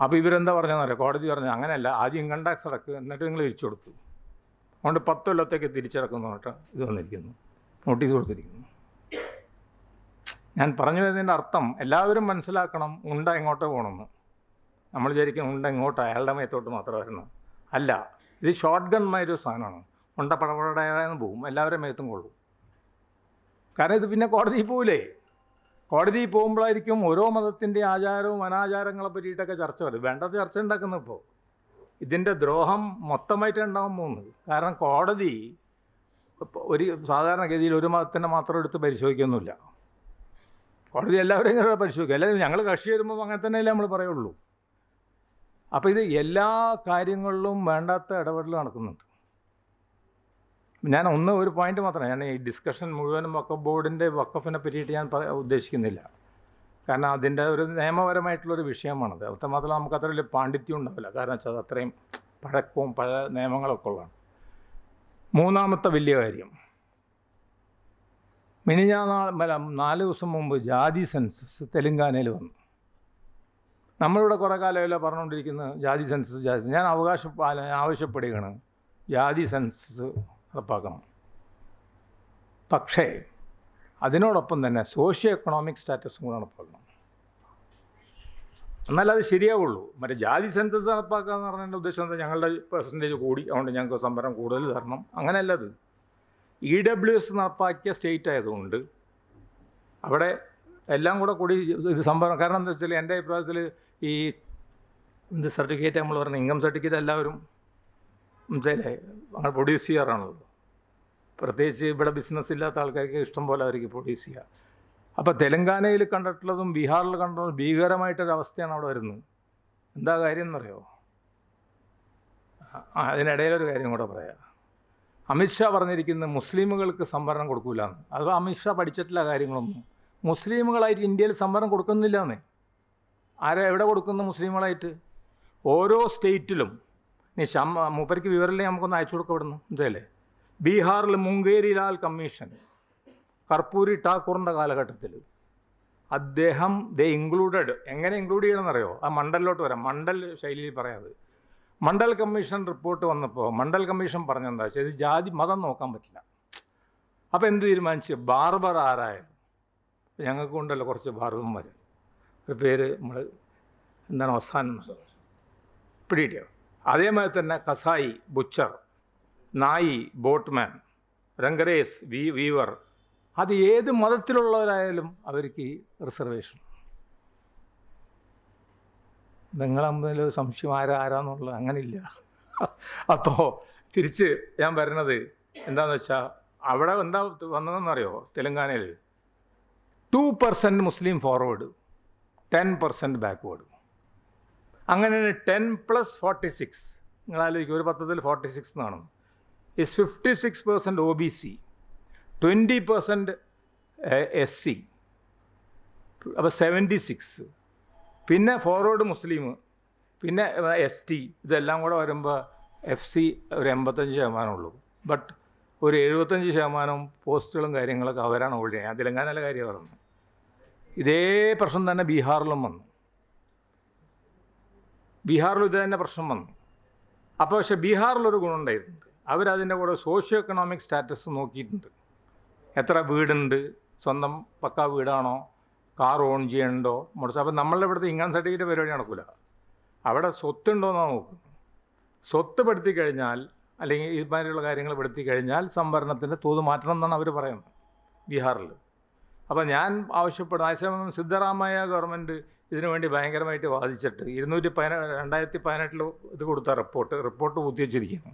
അപ്പോൾ ഇവരെന്താ പറഞ്ഞതെന്നറിയാം? കോടതി പറഞ്ഞു അങ്ങനെയല്ല, ആദ്യം ഇൻകം ടാക്സ് അടക്കുക, എന്നിട്ട് നിങ്ങൾ തിരിച്ചു കൊടുത്തു. അതുകൊണ്ട് 10 കൊല്ലത്തേക്ക് തിരിച്ചടക്കുന്നു പറഞ്ഞിട്ട് ഇത് വന്നിരിക്കുന്നു, നോട്ടീസ് കൊടുത്തിരിക്കുന്നു. ഞാൻ പറഞ്ഞു വരുന്നതിൻ്റെ അർത്ഥം എല്ലാവരും മനസ്സിലാക്കണം, ഉണ്ട എങ്ങോട്ടോ പോകണമെന്ന്. നമ്മൾ വിചാരിക്കും ഉണ്ട എങ്ങോട്ടോ അയാളുടെ മേത്തോട്ട് മാത്രം വരണം. അല്ല, ഇത് ഷോർട്ട് ഗൺമായൊരു സാധനമാണ്. ഉണ്ട പടപടയാന്ന് പോവും, എല്ലാവരും മേത്തും കൊള്ളും. കാരണം ഇത് പിന്നെ കോടതിയിൽ പോവില്ലേ? കോടതിയിൽ പോകുമ്പോഴായിരിക്കും ഓരോ മതത്തിൻ്റെ ആചാരവും അനാചാരങ്ങളെ പറ്റിയിട്ടൊക്കെ ചർച്ച വരും. വേണ്ടത് ചർച്ച ഉണ്ടാക്കുന്നത് ഇപ്പോൾ ഇതിൻ്റെ ദ്രോഹം മൊത്തമായിട്ട് ഉണ്ടാകാൻ പോകുന്നത്. കാരണം കോടതി ഒരു സാധാരണഗതിയിൽ ഒരു മതത്തിൻ്റെ മാത്രം എടുത്ത് പരിശോധിക്കൊന്നുമില്ല. കോടതി എല്ലാവരെയും പരിശോധിക്കും. അല്ലെങ്കിൽ ഞങ്ങൾ കക്ഷി വരുമ്പോൾ അങ്ങനെ തന്നെയല്ലേ നമ്മൾ പറയുള്ളൂ. അപ്പോൾ ഇത് എല്ലാ കാര്യങ്ങളിലും വേണ്ടാത്ത ഇടപെടൽ നടക്കുന്നുണ്ട്. ഞാൻ ഒരു പോയിന്റ് മാത്രമേ, ഞാൻ ഈ ഡിസ്കഷൻ മുഴുവനും വഖഫ് ബോർഡിൻ്റെ വഖഫിനെ പറ്റിയിട്ട് ഞാൻ ഉദ്ദേശിക്കുന്നില്ല. കാരണം അതിൻ്റെ ഒരു നിയമപരമായിട്ടുള്ളൊരു വിഷയമാണത്. അത് മാത്രമല്ല നമുക്ക് അത്ര വലിയ പാണ്ഡിത്യം ഉണ്ടാവില്ല. കാരണം വെച്ചാൽ അത് അത്രയും പഴക്കവും പഴയ നിയമങ്ങളൊക്കെ ഉള്ളതാണ്. മൂന്നാമത്തെ വലിയ കാര്യം, മിനിഞ്ഞാന്ന് 4 ദിവസം മുമ്പ് ജാതി സെൻസസ് തെലുങ്കാനയിൽ വന്നു. നമ്മളിവിടെ കുറേ കാലമല്ല പറഞ്ഞുകൊണ്ടിരിക്കുന്നത് ജാതി സെൻസസ്. ഞാൻ ആവശ്യപ്പെടുകയാണ് ജാതി സെൻസസ് നടപ്പാക്കണം. പക്ഷേ അതിനോടൊപ്പം തന്നെ സോഷ്യോ എക്കണോമിക് സ്റ്റാറ്റസും കൂടെ നടപ്പാക്കണം. എന്നാലേ അത് ശരിയാവുള്ളൂ. മറ്റേ ജാതി സെൻസസ് നടപ്പാക്കുക എന്ന് പറഞ്ഞതിൻ്റെ ഉദ്ദേശം എന്താ? ഞങ്ങളുടെ പെർസെൻറ്റേജ് കൂടി, അതുകൊണ്ട് ഞങ്ങൾക്ക് സംവരണം കൂടുതൽ തരണം, അങ്ങനെയല്ല. അത് EWS നടപ്പാക്കിയ സ്റ്റേറ്റ് ആയതുകൊണ്ട് അവിടെ എല്ലാം കൂടി ഇത് സംവരണം. കാരണം എന്താ വെച്ചാൽ എൻ്റെ അഭിപ്രായത്തിൽ ഈ സർട്ടിഫിക്കറ്റ് നമ്മൾ പറഞ്ഞ ഇൻകം സർട്ടിഫിക്കറ്റ് എല്ലാവരും മനസ്സിലെ അങ്ങനെ പ്രൊഡ്യൂസ് ചെയ്യാറാണല്ലോ. പ്രത്യേകിച്ച് ഇവിടെ ബിസിനസ് ഇല്ലാത്ത ആൾക്കാർക്ക് ഇഷ്ടം പോലെ അവർക്ക് പ്രൊഡ്യൂസ് ചെയ്യുക. അപ്പോൾ തെലങ്കാനയിൽ കണ്ടിട്ടുള്ളതും ബീഹാറിൽ കണ്ടിട്ടുള്ളതും ഭീകരമായിട്ടൊരവസ്ഥയാണ് അവിടെ വരുന്നത്. എന്താ കാര്യം എന്നറിയോ? അതിനിടയിലൊരു കാര്യം കൂടെ പറയാം. അമിത്ഷാ പറഞ്ഞിരിക്കുന്നത് മുസ്ലിമുകൾക്ക് സംവരണം കൊടുക്കില്ല എന്ന്. അത് അമിത്ഷാ പഠിച്ചിട്ടില്ല കാര്യങ്ങളൊന്നും. മുസ്ലിമുകളായിട്ട് ഇന്ത്യയിൽ സംവരണം കൊടുക്കുന്നില്ല എന്നേ. എവിടെ കൊടുക്കുന്നു മുസ്ലിമുകളായിട്ട്? ഓരോ സ്റ്റേറ്റിലും. ഇനി മൂപ്പർക്ക് വിവരമില്ലേ നമുക്കൊന്ന് അയച്ചു കൊടുക്കുക ഇവിടുന്ന്, എന്തല്ലേ? ബീഹാറിൽ മുംഗേരിലാൽ കമ്മീഷൻ, കർപ്പൂരി ഠാക്കൂറിൻ്റെ കാലഘട്ടത്തിൽ അദ്ദേഹം ഇൻക്ലൂഡഡ്. എങ്ങനെ ഇൻക്ലൂഡ് ചെയ്യണമെന്നറിയോ? ആ മണ്ഡലിലോട്ട് വരാം. മണ്ഡൽ ശൈലിയിൽ പറയാത്. മണ്ഡൽ കമ്മീഷൻ റിപ്പോർട്ട് വന്നപ്പോൾ മണ്ഡൽ കമ്മീഷൻ പറഞ്ഞെന്താ വെച്ചാൽ ഇത് ജാതി മതം നോക്കാൻ പറ്റില്ല. അപ്പോൾ എന്ത് തീരുമാനിച്ച്? ബാർബർ ആരായാലും, ഞങ്ങൾക്ക് ഉണ്ടല്ലോ കുറച്ച് ബാർബർമാർ, ഒരു പേര് നമ്മൾ എന്താണ് അവസാനം പിടിയിട്ടോ. അതേമാതിരി തന്നെ കസായി, ബുച്ചർ, നായി, ബോട്ട്മാൻ, രംഗരേസ്, വീവർ, അത് ഏത് മതത്തിലുള്ളവരായാലും അവർക്ക് റിസർവേഷൻ. നിങ്ങൾ തമ്മിൽ സംശയം ആരാന്നുള്ളത് അങ്ങനെയില്ല. അപ്പോൾ തിരിച്ച് ഞാൻ വരുന്നത് എന്താണെന്ന് വെച്ചാൽ അവിടെ എന്താ വന്നതെന്നറിയോ? തെലങ്കാനയിൽ 2% മുസ്ലിം ഫോർവേഡ്, 10% ബാക്ക്വേഡ്. അങ്ങനെ 10 + 46 നിങ്ങളാലോചിക്കും, ഒരു പത്രത്തിൽ 46 എന്നാണ്. ഇസ് 56% OBC, 20% SC, അപ്പോൾ 76. പിന്നെ ഫോർവേഡ് മുസ്ലിം, പിന്നെ ST, ഇതെല്ലാം കൂടെ വരുമ്പോൾ FC ഒരു 85% ഉള്ളൂ. ബട്ട് ഒരു 75% പോസ്റ്റുകളും കാര്യങ്ങളൊക്കെ അവരാണ് ഹോൾഡ് ചെയ്യുന്നത്. ഞാൻ തെലങ്കാനയിലെ കാര്യം പറഞ്ഞു. ഇതേ പ്രശ്നം തന്നെ ബീഹാറിലും വന്നു. ബീഹാറിലും ഇത് തന്നെ പ്രശ്നം വന്നു. അപ്പോൾ പക്ഷേ ബീഹാറിലൊരു ഗുണമുണ്ടായിട്ടുണ്ട്. അവരതിൻ്റെ കൂടെ സോഷ്യോ എക്കണോമിക് സ്റ്റാറ്റസ് നോക്കിയിട്ടുണ്ട്. എത്ര വീടുണ്ട്, സ്വന്തം പക്കാ വീടാണോ, കാർ ഓൺ ചെയ്യണ്ടോ, മുടച്ച്. അപ്പോൾ നമ്മളുടെ ഇവിടുത്തെ ഇൻകം സർട്ടിഫിക്കറ്റ് പരിപാടി നടക്കില്ല. അവിടെ സ്വത്തുണ്ടോയെന്നാണ് നോക്കുന്നത്. സ്വത്ത് പെടുത്തി കഴിഞ്ഞാൽ, അല്ലെങ്കിൽ ഇതുമാതിരിയുള്ള കാര്യങ്ങൾ പെടുത്തി കഴിഞ്ഞാൽ സംവരണത്തിൻ്റെ തോത് മാറ്റണം എന്നാണ് അവർ പറയുന്നത് ബീഹാറിൽ. അപ്പോൾ ഞാൻ ആവശ്യപ്പെടുന്ന സിദ്ധരാമയ്യ ഗവൺമെൻറ് ഇതിനു വേണ്ടി ഭയങ്കരമായിട്ട് വാദിച്ചിട്ട് 2018 ഇത് കൊടുത്ത റിപ്പോർട്ട് പൂർത്തിവച്ചിരിക്കുന്നു.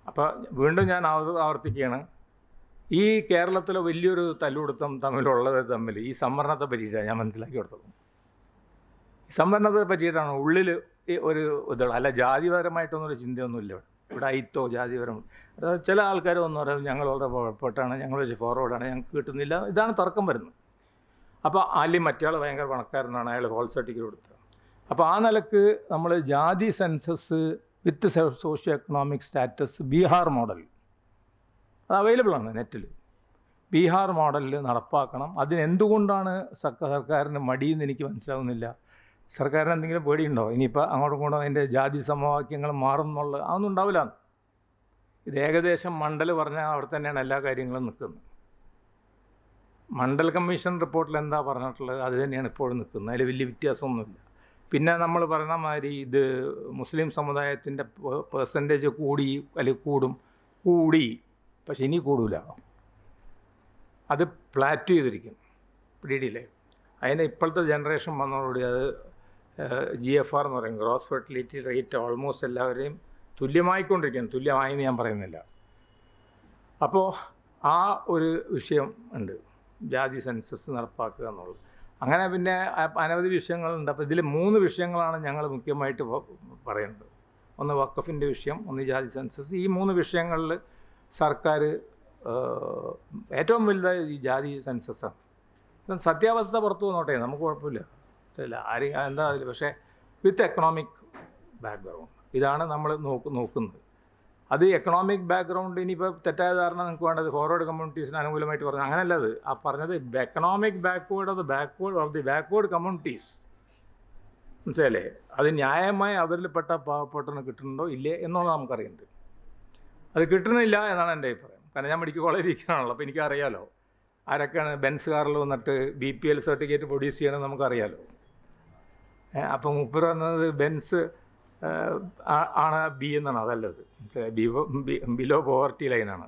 അപ്പോൾ വീണ്ടും ഞാൻ ആവർത്തിക്കുകയാണ്, ഈ കേരളത്തിലെ വലിയൊരു തല്ലുകൊടുത്തം തമ്മിലുള്ളത് ഈ സംവരണത്തെ പറ്റിയിട്ടാണ് ഞാൻ മനസ്സിലാക്കി കൊടുത്തത്. സംവരണത്തെ പറ്റിയിട്ടാണ് ഉള്ളിൽ ഒരു ഇതുള്ള, അല്ല ജാതിപരമായിട്ടൊന്നൊരു ചിന്തയൊന്നുമില്ല ഇവിടെ അയിത്തോ ജാതിപരം. ചില ആൾക്കാർ വന്നു പറയും ഞങ്ങൾ വളരെ കുഴപ്പപ്പെട്ടാണ്, ഞങ്ങൾ വെച്ച് ഫോർവേഡാണ്, ഞങ്ങൾക്ക് കിട്ടുന്നില്ല, ഇതാണ് തർക്കം വരുന്നത്. അപ്പോൾ ആദ്യം മറ്റയാൾ ഭയങ്കര പണക്കാരനാണ്, അയാൾ ഹോൾ സർട്ടിഫിക്കറ്റ് കൊടുത്തത്. അപ്പോൾ ആ നിലക്ക് നമ്മൾ ജാതി census with socio economic status Bihar model അത് അവൈലബിളാണ് നെറ്റിൽ. ബീഹാർ മോഡലിൽ നടപ്പാക്കണം. അതിനെന്തുകൊണ്ടാണ് സർക്കാരിന് മടിയെന്ന് എനിക്ക് മനസ്സിലാവുന്നില്ല. സർക്കാരിന് എന്തെങ്കിലും പേടിയുണ്ടോ ഇനിയിപ്പോൾ അങ്ങോട്ടും ഇങ്ങോട്ടും അതിൻ്റെ ജാതി സമവാക്യങ്ങൾ മാറും എന്നുള്ളത്? അതൊന്നും ഉണ്ടാവില്ല. ഇത് ഏകദേശം മണ്ഡൽ പറഞ്ഞാൽ അവിടെ തന്നെയാണ് എല്ലാ കാര്യങ്ങളും നിൽക്കുന്നത്. മണ്ഡൽ കമ്മീഷൻ റിപ്പോർട്ടിൽ എന്താ പറഞ്ഞിട്ടുള്ളത് അത് തന്നെയാണ് ഇപ്പോഴും നിൽക്കുന്നത്. അതിൽ വലിയ വ്യത്യാസമൊന്നുമില്ല. പിന്നെ നമ്മൾ പറഞ്ഞ മാതിരി ഇത് മുസ്ലിം സമുദായത്തിൻ്റെ പെർസെൻറ്റേജ് കൂടി അല്ലെങ്കിൽ കൂടി, പക്ഷെ ഇനി കൂടില്ല. അത് പ്ലാറ്റ് ചെയ്തിരിക്കും, പിടിയില്ലേ. അതിന് ഇപ്പോഴത്തെ ജനറേഷൻ വന്നതോടുകൂടി അത് GFR എന്ന് പറയും, ഗ്രോസ് ഫെർട്ടിലിറ്റി റേറ്റ് ഓൾമോസ്റ്റ് എല്ലാവരെയും തുല്യമായിക്കൊണ്ടിരിക്കുകയാണ്. തുല്യമായെന്ന് ഞാൻ പറയുന്നില്ല. അപ്പോൾ ആ ഒരു വിഷയം ഉണ്ട്, ജാതി സെൻസസ് നടപ്പാക്കുക എന്നുള്ളത്. അങ്ങനെ പിന്നെ അനവധി വിഷയങ്ങളുണ്ട്. അപ്പോൾ ഇതിൽ 3 വിഷയങ്ങളാണ് ഞങ്ങൾ മുഖ്യമായിട്ട് പറയുന്നത്. ഒന്ന് വഖഫിൻ്റെ വിഷയം, ഒന്ന് ജാതി സെൻസസ്. ഈ 3 വിഷയങ്ങളിൽ സർക്കാർ ഏറ്റവും വലുതായ ഈ ജാതി സെൻസസ്സാണ്. സത്യാവസ്ഥ പുറത്തു വന്നോട്ടെ, നമുക്ക് കുഴപ്പമില്ല, ആരും എന്താ അതിൽ. പക്ഷേ വിത്ത് എക്കണോമിക് ബാക്ക്ഗ്രൗണ്ട് ഇതാണ് നമ്മൾ നോക്കുന്നത്. അത് എക്കണോമിക് ബാക്ക്ഗ്രൗണ്ട് ഇനിയിപ്പോൾ തെറ്റായ ധാരണ നിങ്ങൾക്ക് വേണ്ടത് ഫോർവേഡ് കമ്മ്യൂണിറ്റീസിന് അനുകൂലമായിട്ട് പറഞ്ഞു, അങ്ങനെയല്ല. അത് ആ പറഞ്ഞത് economic backward of the backward communities, മനസ്സിലല്ലേ. അത് ന്യായമായി അവരിൽപ്പെട്ട പാവപ്പെട്ടവന് കിട്ടുന്നുണ്ടോ ഇല്ലേ എന്നുള്ളത് നമുക്കറിയുന്നുണ്ട്. അത് കിട്ടുന്നില്ല എന്നാണ് എൻ്റെ അഭിപ്രായം. കാരണം ഞാൻ മെഡിക്കൽ കോളേജിൽ ഇരിക്കണമല്ലോ, അപ്പോൾ എനിക്കറിയാലോ ആരൊക്കെയാണ് ബെൻസ് കാറിൽ വന്നിട്ട് BPL സർട്ടിഫിക്കറ്റ് പ്രൊഡ്യൂസ് ചെയ്യണമെന്ന് നമുക്കറിയാലോ. അപ്പോൾ മുപ്പർ പറഞ്ഞത് ബെൻസ് ആണ് B എന്നാണ്, അതല്ലത് ബിലോ പോവർട്ടി ലൈനാണ്.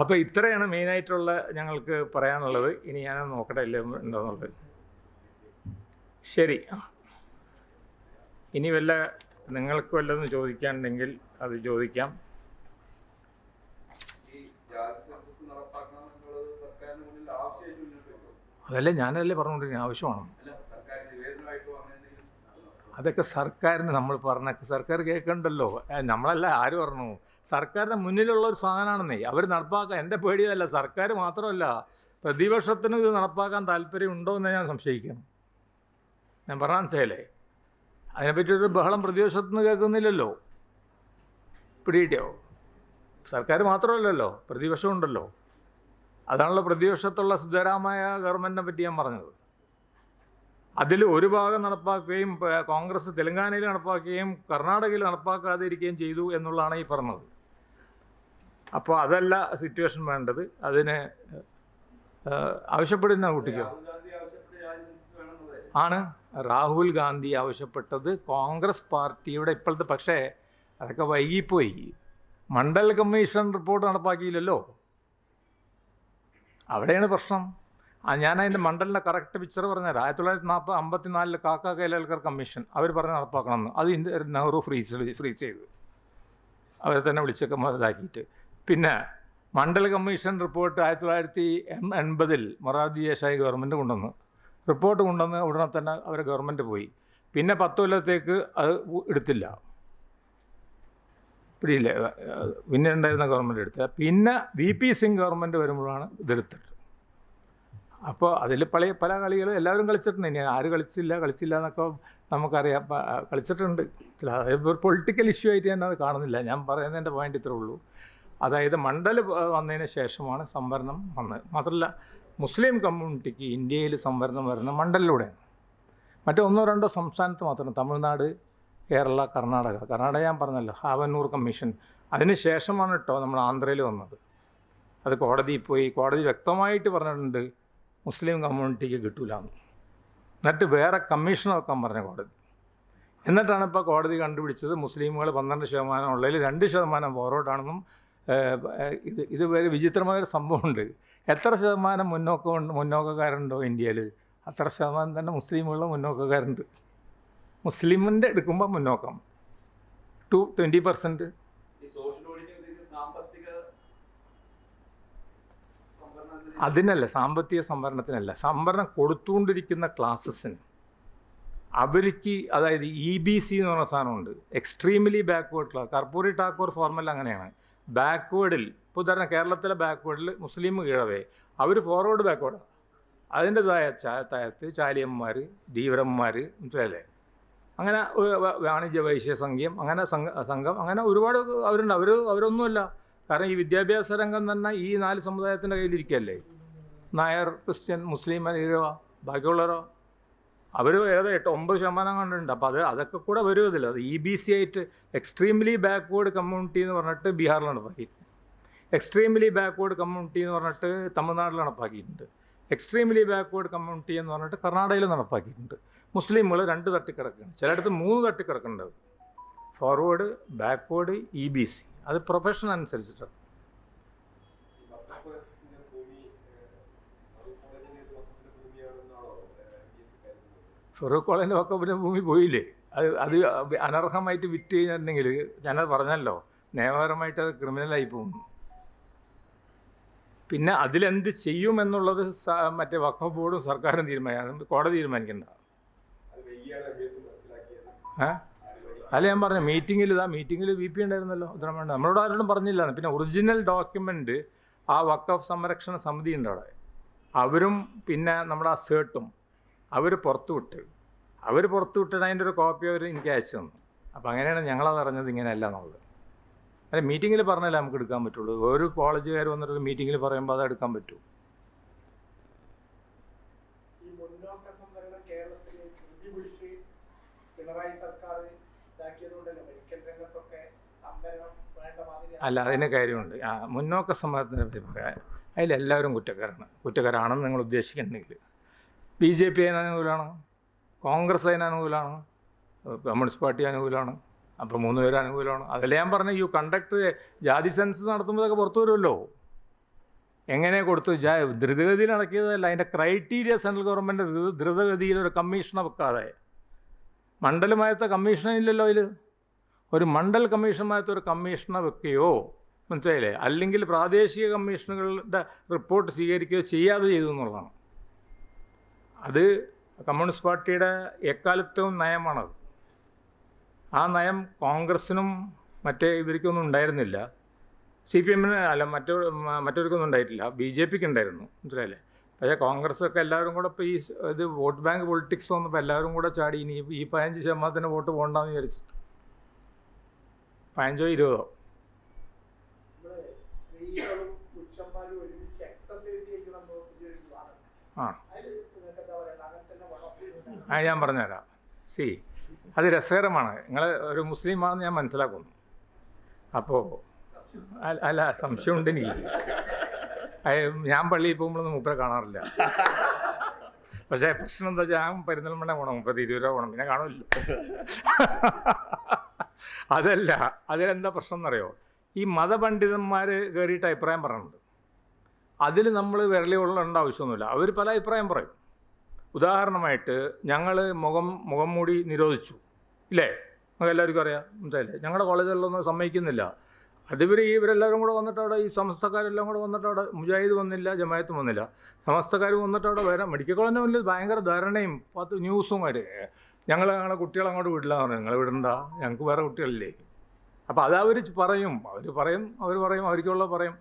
അപ്പോൾ ഇത്രയാണ് മെയിനായിട്ടുള്ള ഞങ്ങൾക്ക് പറയാനുള്ളത്. ഇനി ഞാൻ നോക്കട്ടെ ഇല്ല ഉണ്ടോന്നുള്ളത്. ശരി, ഇനി നിങ്ങൾക്ക് വല്ലതും ചോദിക്കാനുണ്ടെങ്കിൽ അത് ചോദിക്കാം. അതല്ലേ ഞാനല്ലേ പറഞ്ഞുകൊണ്ടിരിക്കുന്നത്, ആവശ്യമാണ്. അതൊക്കെ സർക്കാരിന് നമ്മൾ പറഞ്ഞ സർക്കാർ കേൾക്കണ്ടല്ലോ. നമ്മളല്ല, ആര് പറഞ്ഞു? സർക്കാരിൻ്റെ മുന്നിലുള്ള ഒരു സാധനമാണെന്നേ അവർ നടപ്പാക്കാൻ. എൻ്റെ പേടിയതല്ല, സർക്കാർ മാത്രമല്ല പ്രതിപക്ഷത്തിന് ഇത് നടപ്പാക്കാൻ താല്പര്യമുണ്ടോ എന്ന് ഞാൻ സംശയിക്കുന്നു. ഞാൻ പറഞ്ഞ മനസ്സിലല്ലേ. അതിനെപ്പറ്റിയൊരു ബഹളം പ്രതിപക്ഷത്തിന് കേൾക്കുന്നില്ലല്ലോ. പിടിയിട്ടോ, സർക്കാർ മാത്രമല്ലല്ലോ, പ്രതിപക്ഷമുണ്ടല്ലോ. അതാണല്ലോ പ്രതിപക്ഷത്തുള്ള സിദ്ധരാമയ്യ ഗവൺമെൻറ്റിനെ പറ്റി ഞാൻ പറഞ്ഞത്. അതിൽ ഒരു ഭാഗം നടപ്പാക്കുകയും കോൺഗ്രസ് തെലങ്കാനയിൽ നടപ്പാക്കുകയും കർണാടകയിൽ നടപ്പാക്കാതിരിക്കുകയും ചെയ്തു എന്നുള്ളതാണ് ഈ പറഞ്ഞത്. അപ്പോൾ അതല്ല സിറ്റുവേഷൻ വേണ്ടത്. അതിന് ആവശ്യപ്പെടുന്ന കുട്ടിക്കോ ആണ് രാഹുൽ ഗാന്ധി ആവശ്യപ്പെട്ടത്, കോൺഗ്രസ് പാർട്ടിയുടെ ഇപ്പോഴത്തെ. പക്ഷേ അതൊക്കെ വൈകിപ്പോയി. മണ്ഡൽ കമ്മീഷൻ റിപ്പോർട്ട് നടപ്പാക്കിയില്ലല്ലോ, അവിടെയാണ് പ്രശ്നം. ഞാൻ അതിൻ്റെ മണ്ഡലിൻ്റെ കറക്റ്റ് പിക്ചർ പറഞ്ഞുതരാം. 1954 കാക്ക കൈലാൽക്കർ കമ്മീഷൻ അവർ പറഞ്ഞ് നടപ്പാക്കണമെന്ന്. അത് നെഹ്റു ഫ്രീസ് ചെയ്തു, അവരെ തന്നെ വിളിച്ചൊക്കെ ഇതാക്കിയിട്ട്. പിന്നെ Mandal commission report 1980 Morarji Desai government കൊണ്ടുവന്നു. റിപ്പോർട്ട് കൊണ്ടുവന്ന് ഉടനെ തന്നെ അവരെ ഗവൺമെൻറ് പോയി. പിന്നെ 10 കൊല്ലത്തേക്ക് അത് എടുത്തില്ല, പിടിയില്ലേ, പിന്നെ ഉണ്ടായിരുന്ന ഗവൺമെൻറ് എടുത്തില്ല. പിന്നെ VP സിംഗ് ഗവൺമെൻറ് വരുമ്പോഴാണ് ഇതെടുത്തിട്ട്. അപ്പോൾ അതിൽ പല കളികളും എല്ലാവരും കളിച്ചിട്ടുണ്ട്. ഇനി ആര് കളിച്ചില്ല എന്നൊക്കെ നമുക്കറിയാം, കളിച്ചിട്ടുണ്ട്. അതായത് ഒരു പൊളിറ്റിക്കൽ ഇഷ്യൂ ആയിട്ട് ഞാൻ അത് കാണുന്നില്ല. ഞാൻ പറയുന്നതിൻ്റെ പോയിൻ്റ് ഇത്രേ ഉള്ളൂ. അതായത് മണ്ഡൽ വന്നതിന് ശേഷമാണ് സംവരണം വന്നത്. മാത്രമല്ല മുസ്ലിം കമ്മ്യൂണിറ്റിക്ക് ഇന്ത്യയിൽ സംവരണം വരുന്ന മണ്ഡലിലൂടെയാണ്. മറ്റേ 1-2 സംസ്ഥാനത്ത് മാത്രം, തമിഴ്നാട്, കേരള, കർണാടക ഞാൻ പറഞ്ഞല്ലോ, ഹാവന്നൂർ കമ്മീഷൻ. അതിന് ശേഷമാണ് കേട്ടോ നമ്മൾ ആന്ധ്രയിൽ വന്നത്. അത് കോടതിയിൽ പോയി, കോടതി വ്യക്തമായിട്ട് പറഞ്ഞിട്ടുണ്ട് മുസ്ലിം കമ്മ്യൂണിറ്റിക്ക് കിട്ടൂലെന്ന്. എന്നിട്ട് വേറെ കമ്മീഷൻ വെക്കാൻ പറഞ്ഞ കോടതി. എന്നിട്ടാണ് ഇപ്പോൾ കോടതി കണ്ടുപിടിച്ചത് മുസ്ലിമുകൾ 12% ഉള്ളതിൽ 2% ഫോർവേഡാണെന്നും. ഇത് വേറെ വിചിത്രമായൊരു സംഭവമുണ്ട്. എത്ര ശതമാനം മുന്നോക്കക്കാരുണ്ടോ ഇന്ത്യയിൽ, അത്ര ശതമാനം തന്നെ മുസ്ലിമുകളുടെ മുന്നോക്കക്കാരുണ്ട്. മുസ്ലിമിൻ്റെ എടുക്കുമ്പോൾ മുന്നോക്കം 20%. അതിനല്ല, സാമ്പത്തിക സംവരണത്തിനല്ല, സംവരണം കൊടുത്തുകൊണ്ടിരിക്കുന്ന ക്ലാസ്സസിന് അവർക്ക്, അതായത് EBC എന്ന് പറഞ്ഞ സാധനമുണ്ട്, extremely backward class. Karpoori Thakur formula അങ്ങനെയാണ്. ബാക്ക്വേർഡിൽ, ഇപ്പോൾ ഉദാഹരണം കേരളത്തിലെ ബാക്ക്വേർഡിൽ മുസ്ലിം കീഴവേ, അവർ ഫോർവേഡ് ബാക്ക്വേർഡാണ്. അതിൻ്റെ താഴത്ത് ചാലിയന്മാർ, ധീവരന്മാർ, മനസ്സിലല്ലേ, അങ്ങനെ വാണിജ്യ വൈശ്യ സംഘം, അങ്ങനെ സംഘം, അങ്ങനെ ഒരുപാട് അവരുണ്ട്. അവരൊന്നുമല്ല. കാരണം ഈ വിദ്യാഭ്യാസ രംഗം തന്നെ ഈ 4 സമുദായത്തിൻ്റെ കയ്യിലിരിക്കുകയല്ലേ. നായർ, ക്രിസ്ത്യൻ, മുസ്ലിം, ഈഴവ, ബാക്കിയുള്ളവരോ അവർ ഏകദേശം 8-9% കണ്ടുണ്ട്. അപ്പോൾ അതൊക്കെ കൂടെ വരുമതില്ല. അത് EBC ആയിട്ട് എക്സ്ട്രീംലി ബാക്ക്വേർഡ് കമ്മ്യൂണിറ്റി എന്ന് പറഞ്ഞിട്ട് ബീഹാറിൽ നടപ്പാക്കിയിട്ടുണ്ട്. എക്സ്ട്രീംലി ബാക്ക്വേർഡ് കമ്മ്യൂണിറ്റി എന്ന് പറഞ്ഞിട്ട് തമിഴ്നാട്ടിൽ നടപ്പാക്കിയിട്ടുണ്ട്. എക്സ്ട്രീംലി ബാക്ക്വേർഡ് കമ്മ്യൂണിറ്റി എന്ന് പറഞ്ഞിട്ട് കർണാടകയിൽ നടപ്പാക്കിയിട്ടുണ്ട്. മുസ്ലിമുകൾ 2 തട്ടിക്കിടക്കുകയാണ്, ചിലയിടത്ത് 3 തട്ടിക്കിടക്കേണ്ടത്. Forward, backward, EBC. അത് പ്രൊഫഷൻ അനുസരിച്ചിട്ടാണ്. ഫറൂഖ് കോളേജിൻ്റെ വക്കപ്പിൻ്റെ ഭൂമി പോയില്ലേ? അത് അനർഹമായിട്ട് വിറ്റ് കഴിഞ്ഞിട്ടുണ്ടെങ്കിൽ, ഞാനത് പറഞ്ഞല്ലോ, നിയമപരമായിട്ട് അത് ക്രിമിനലായി പോകുന്നു. പിന്നെ അതിലെന്ത് ചെയ്യുമെന്നുള്ളത് മറ്റേ വഖഫ് ബോർഡും സർക്കാരും കോടതി തീരുമാനിക്കേണ്ട. അല്ല, ഞാൻ പറഞ്ഞു മീറ്റിങ്ങിൽ VP ഉണ്ടായിരുന്നല്ലോ, ഉത്തരവാദിത്തം. നമ്മളോട് ആരോടും പറഞ്ഞില്ല. പിന്നെ ഒറിജിനൽ ഡോക്യുമെൻ്റ് ആ വഖഫ് സംരക്ഷണ സമിതി ഉണ്ട് അവിടെ, അവരും പിന്നെ നമ്മുടെ ആ സേട്ടും അവർ പുറത്തുവിട്ട് അതിൻ്റെ ഒരു കോപ്പി അവർ എനിക്ക് അയച്ചു തന്നു. അപ്പോൾ അങ്ങനെയാണ് ഞങ്ങളത് അറിഞ്ഞത് ഇങ്ങനെയല്ല എന്നുള്ളത്. അല്ല, മീറ്റിങ്ങിൽ പറഞ്ഞാലേ നമുക്ക് എടുക്കാൻ പറ്റുള്ളൂ. ഒരു കോളേജുകാർ വന്നിട്ട് മീറ്റിങ്ങിൽ പറയുമ്പോൾ അത് എടുക്കാൻ പറ്റൂ. അല്ല, അതിന് കാര്യമുണ്ട്. മുന്നോക്ക സംവരണത്തിനെ പറ്റി പറയാൻ, അതിലെല്ലാവരും കുറ്റക്കാരാണെന്ന് നിങ്ങൾ ഉദ്ദേശിക്കുന്നുണ്ടെങ്കിൽ BJP അതിന് അനുകൂലമാണ്, കോൺഗ്രസ് അതിന് അനുകൂലമാണ്, കമ്മ്യൂണിസ്റ്റ് പാർട്ടി അനുകൂലമാണ്. അപ്പോൾ 3 പേര് അനുകൂലമാണ്. അതല്ല ഞാൻ പറഞ്ഞ കണ്ടക്ട് ജാതി സെൻസസ് നടത്തുമ്പോഴൊക്കെ പുറത്തു വരുമല്ലോ. എങ്ങനെ കൊടുത്തു? ദ്രുതഗതിയിൽ നടക്കിയതല്ല. അതിൻ്റെ ക്രൈറ്റീരിയ സെൻട്രൽ ഗവൺമെൻറ് ദ്രുതഗതിയിൽ ഒരു കമ്മീഷനെ വെക്കാതെ, മണ്ഡലമായത്തെ കമ്മീഷനില്ലല്ലോ അതിൽ. ഒരു മണ്ഡൽ കമ്മീഷന്മാരത്തെ ഒരു കമ്മീഷനെ വെക്കുകയോ, മനസ്സിലായില്ലേ, അല്ലെങ്കിൽ പ്രാദേശിക കമ്മീഷനുകളുടെ റിപ്പോർട്ട് സ്വീകരിക്കുകയോ ചെയ്യാതെ ചെയ്തു എന്നുള്ളതാണ്. അത് കമ്മ്യൂണിസ്റ്റ് പാർട്ടിയുടെ എക്കാലത്തും നയമാണത്. ആ നയം കോൺഗ്രസിനും ഇവർക്കൊന്നും ഉണ്ടായിരുന്നില്ല. CPM-ന് അല്ല, മറ്റവർക്കൊന്നും ഉണ്ടായിട്ടില്ല. BJP-ക്ക് ഉണ്ടായിരുന്നു, മനസ്സിലായില്ലേ. പക്ഷേ കോൺഗ്രസ്സൊക്കെ എല്ലാവരും കൂടെ ഇപ്പോൾ ഇത് വോട്ട് ബാങ്ക് പൊളിറ്റിക്സ് വന്നപ്പോൾ എല്ലാവരും കൂടെ ചാടി ഇനി ഈ 15% വോട്ട് പോകണ്ടെന്ന് വിചാരിച്ചു. 15-20. ഞാൻ പറഞ്ഞുതരാം. അത് രസകരമാണ്. നിങ്ങൾ ഒരു മുസ്ലിമാണെന്ന് ഞാൻ മനസ്സിലാക്കുന്നു. അപ്പോൾ അല്ല, സംശയമുണ്ട് എനിക്ക്. ഞാൻ പള്ളിയിൽ പോകുമ്പോഴൊന്നും മൂപ്പരെ കാണാറില്ല. പക്ഷേ പ്രശ്നം എന്താ വെച്ചാൽ, ഞാൻ പെരുന്തൽമണ്ണ പോകണം, 20 രൂപ പോകണം, പിന്നെ കാണില്ല. അതല്ല, അതിലെന്താ പ്രശ്നം എന്നറിയോ? ഈ മതപണ്ഡിതന്മാർ കയറിയിട്ട് അഭിപ്രായം പറയുന്നുണ്ട്. അതിൽ നമ്മൾ വിരളി കൊള്ളേണ്ട ആവശ്യമൊന്നുമില്ല. അവർ പല അഭിപ്രായം പറയും. ഉദാഹരണമായിട്ട് ഞങ്ങൾ മുഖം മൂടി നിരോധിച്ചു, ഇല്ലേ? നമുക്ക് എല്ലാവർക്കും അറിയാം, മനസ്സിലായില്ലേ? ഞങ്ങളുടെ കോളേജുകളിലൊന്നും സമ്മതിക്കുന്നില്ല. ഇവരെല്ലാവരും കൂടെ വന്നിട്ട് അവിടെ, ഈ സമസ്തക്കാരെല്ലാം കൂടെ വന്നിട്ട് അവിടെ, മുജാഹിദ് വന്നില്ല, ജമായത്തും വന്നില്ല, സമസ്തക്കാർ വന്നിട്ട് അവിടെ വരാം. മെഡിക്കൽ കോളേജിൻ്റെ മുന്നിൽ ഭയങ്കര ധാരണയും ന്യൂസും ഞങ്ങളെ കുട്ടികളെ അങ്ങോട്ട് വിടില്ല എന്ന് പറഞ്ഞു. നിങ്ങൾ വിടണ്ട, ഞങ്ങൾക്ക് വേറെ കുട്ടികളില്ലേ. അപ്പോൾ അതവർ പറയും, അവർക്കുള്ള പറയും.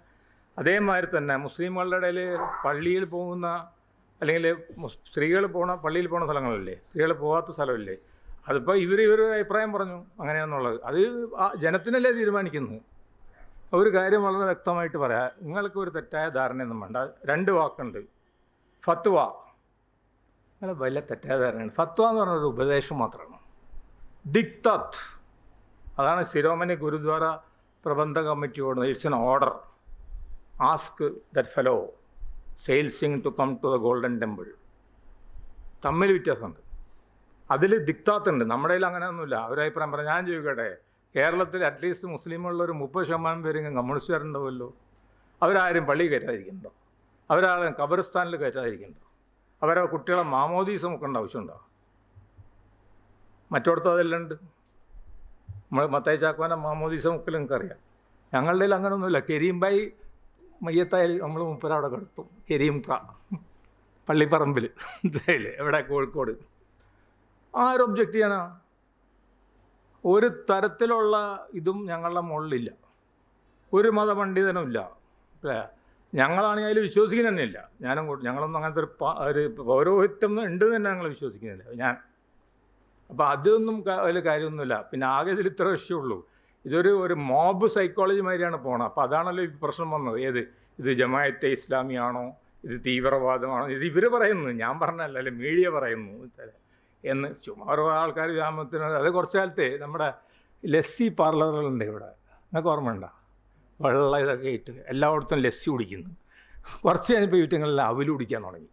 അതേമാതിരി തന്നെ മുസ്ലിങ്ങളുടെ ഇടയിൽ പള്ളിയിൽ പോകുന്ന, അല്ലെങ്കിൽ സ്ത്രീകൾ പള്ളിയിൽ പോകുന്ന സ്ഥലങ്ങളില്ലേ, സ്ത്രീകൾ പോകാത്ത സ്ഥലമില്ലേ, അതിപ്പോൾ ഇവരുടെ അഭിപ്രായം പറഞ്ഞു അങ്ങനെയാണെന്നുള്ളത്. അത് ജനത്തിനല്ലേ തീരുമാനിക്കുന്നത്. ഒരു കാര്യം വളരെ വ്യക്തമായിട്ട് പറയാം, നിങ്ങൾക്ക് ഒരു തെറ്റായ ധാരണയൊന്നും വേണ്ട. 2 വാക്കുണ്ട്, ഫത്വ. നിങ്ങൾ വലിയ തെറ്റായ ധാരണയാണ്. ഫത്വ എന്ന് പറഞ്ഞൊരു ഉപദേശം മാത്രമാണ്. ദിക്തത്ത്, അതാണ് ശിരോമണി ഗുരുദ്വാര പ്രബന്ധ കമ്മിറ്റിയോട്, it's an order. Ask that fellow Zail Singh to come to the Golden Temple. തമ്മിൽ വ്യത്യാസമുണ്ട്. അതിൽ ദിക്താത്തുണ്ട്. നമ്മുടെ കയ്യിൽ അങ്ങനെയൊന്നുമില്ല. അവരഭിപ്രായം പറഞ്ഞു. ഞാൻ ചോദിക്കട്ടെ, കേരളത്തിൽ അറ്റ്ലീസ്റ്റ് മുസ്ലിമുള്ളൊരു 30% പേരെങ്കിലും കമ്മ്യൂണിസ്റ്റുകാരുണ്ടാവുമല്ലോ. അവരാരും പള്ളി കയറ്റാതിരിക്കുന്നുണ്ടോ? അവരാരും ഖബർസ്ഥാനിൽ കയറ്റാതിരിക്കുന്നുണ്ടോ? അവരെ കുട്ടികളെ മാമോദീസ മുക്കേണ്ട ആവശ്യമുണ്ടോ? മറ്റിടത്തും അതെല്ലാം ഉണ്ട്. നമ്മൾ മത്തായി ചാക്കോൻ്റെ മാമോദീസ മുക്കൽ നിങ്ങൾക്കറിയാം. ഞങ്ങളുടെ കയ്യിൽ അങ്ങനെയൊന്നുമില്ല. കരീംബായി മയ്യത്തായാൽ നമ്മൾ മുപ്പരവിടെ കിടത്തും. കരീം പള്ളിപ്പറമ്പിൽ, എവിടെ, കോഴിക്കോട്. ആരും ഒബ്ജക്റ്റ് ചെയ്യാനാ? ഒരു തരത്തിലുള്ള ഇതും ഞങ്ങളുടെ മുകളിലില്ല. ഒരു മതപണ്ഡിതനുമില്ല. ഞങ്ങളാണെങ്കിൽ അതിൽ വിശ്വസിക്കുന്ന തന്നെയില്ല. ഞങ്ങളൊന്നും അങ്ങനത്തെ ഒരു പൗരോഹിത്യം ഉണ്ട് തന്നെ ഞങ്ങൾ വിശ്വസിക്കുന്നില്ല. അപ്പോൾ അതൊന്നും അതിൽ കാര്യമൊന്നുമില്ല. പിന്നെ ആകെ ഇതിൽ ഇത്ര വിഷയമുള്ളൂ. ഒരു മോബ് സൈക്കോളജി മാതിരിയാണ് പോകണം. അപ്പോൾ അതാണല്ലോ ഈ പ്രശ്നം വന്നത്. ഇത് ജമാഅത്തെ ഇസ്ലാമിയാണോ, ഇത് തീവ്രവാദമാണോ, ഇത് ഇവർ പറയുന്നു, ഞാൻ പറഞ്ഞല്ല, അല്ലെ മീഡിയ പറയുന്നു എന്ന്. ചുമ്മാ ഓരോ ആൾക്കാർ ഗ്രാമത്തിന്. അത് കുറച്ച് കാലത്തെ നമ്മുടെ ലസ്സി പാർലറുകളുണ്ട് ഇവിടെ, നിങ്ങൾക്ക് ഓർമ്മയുണ്ടോ? വെള്ളം ഇതൊക്കെ ഇട്ട് എല്ലായിടത്തും ലസ്സി കുടിക്കുന്നു. കുറച്ച് കഴിഞ്ഞപ്പോൾ വീട്ടുകളിൽ അവൽ കുടിക്കാൻ തുടങ്ങി,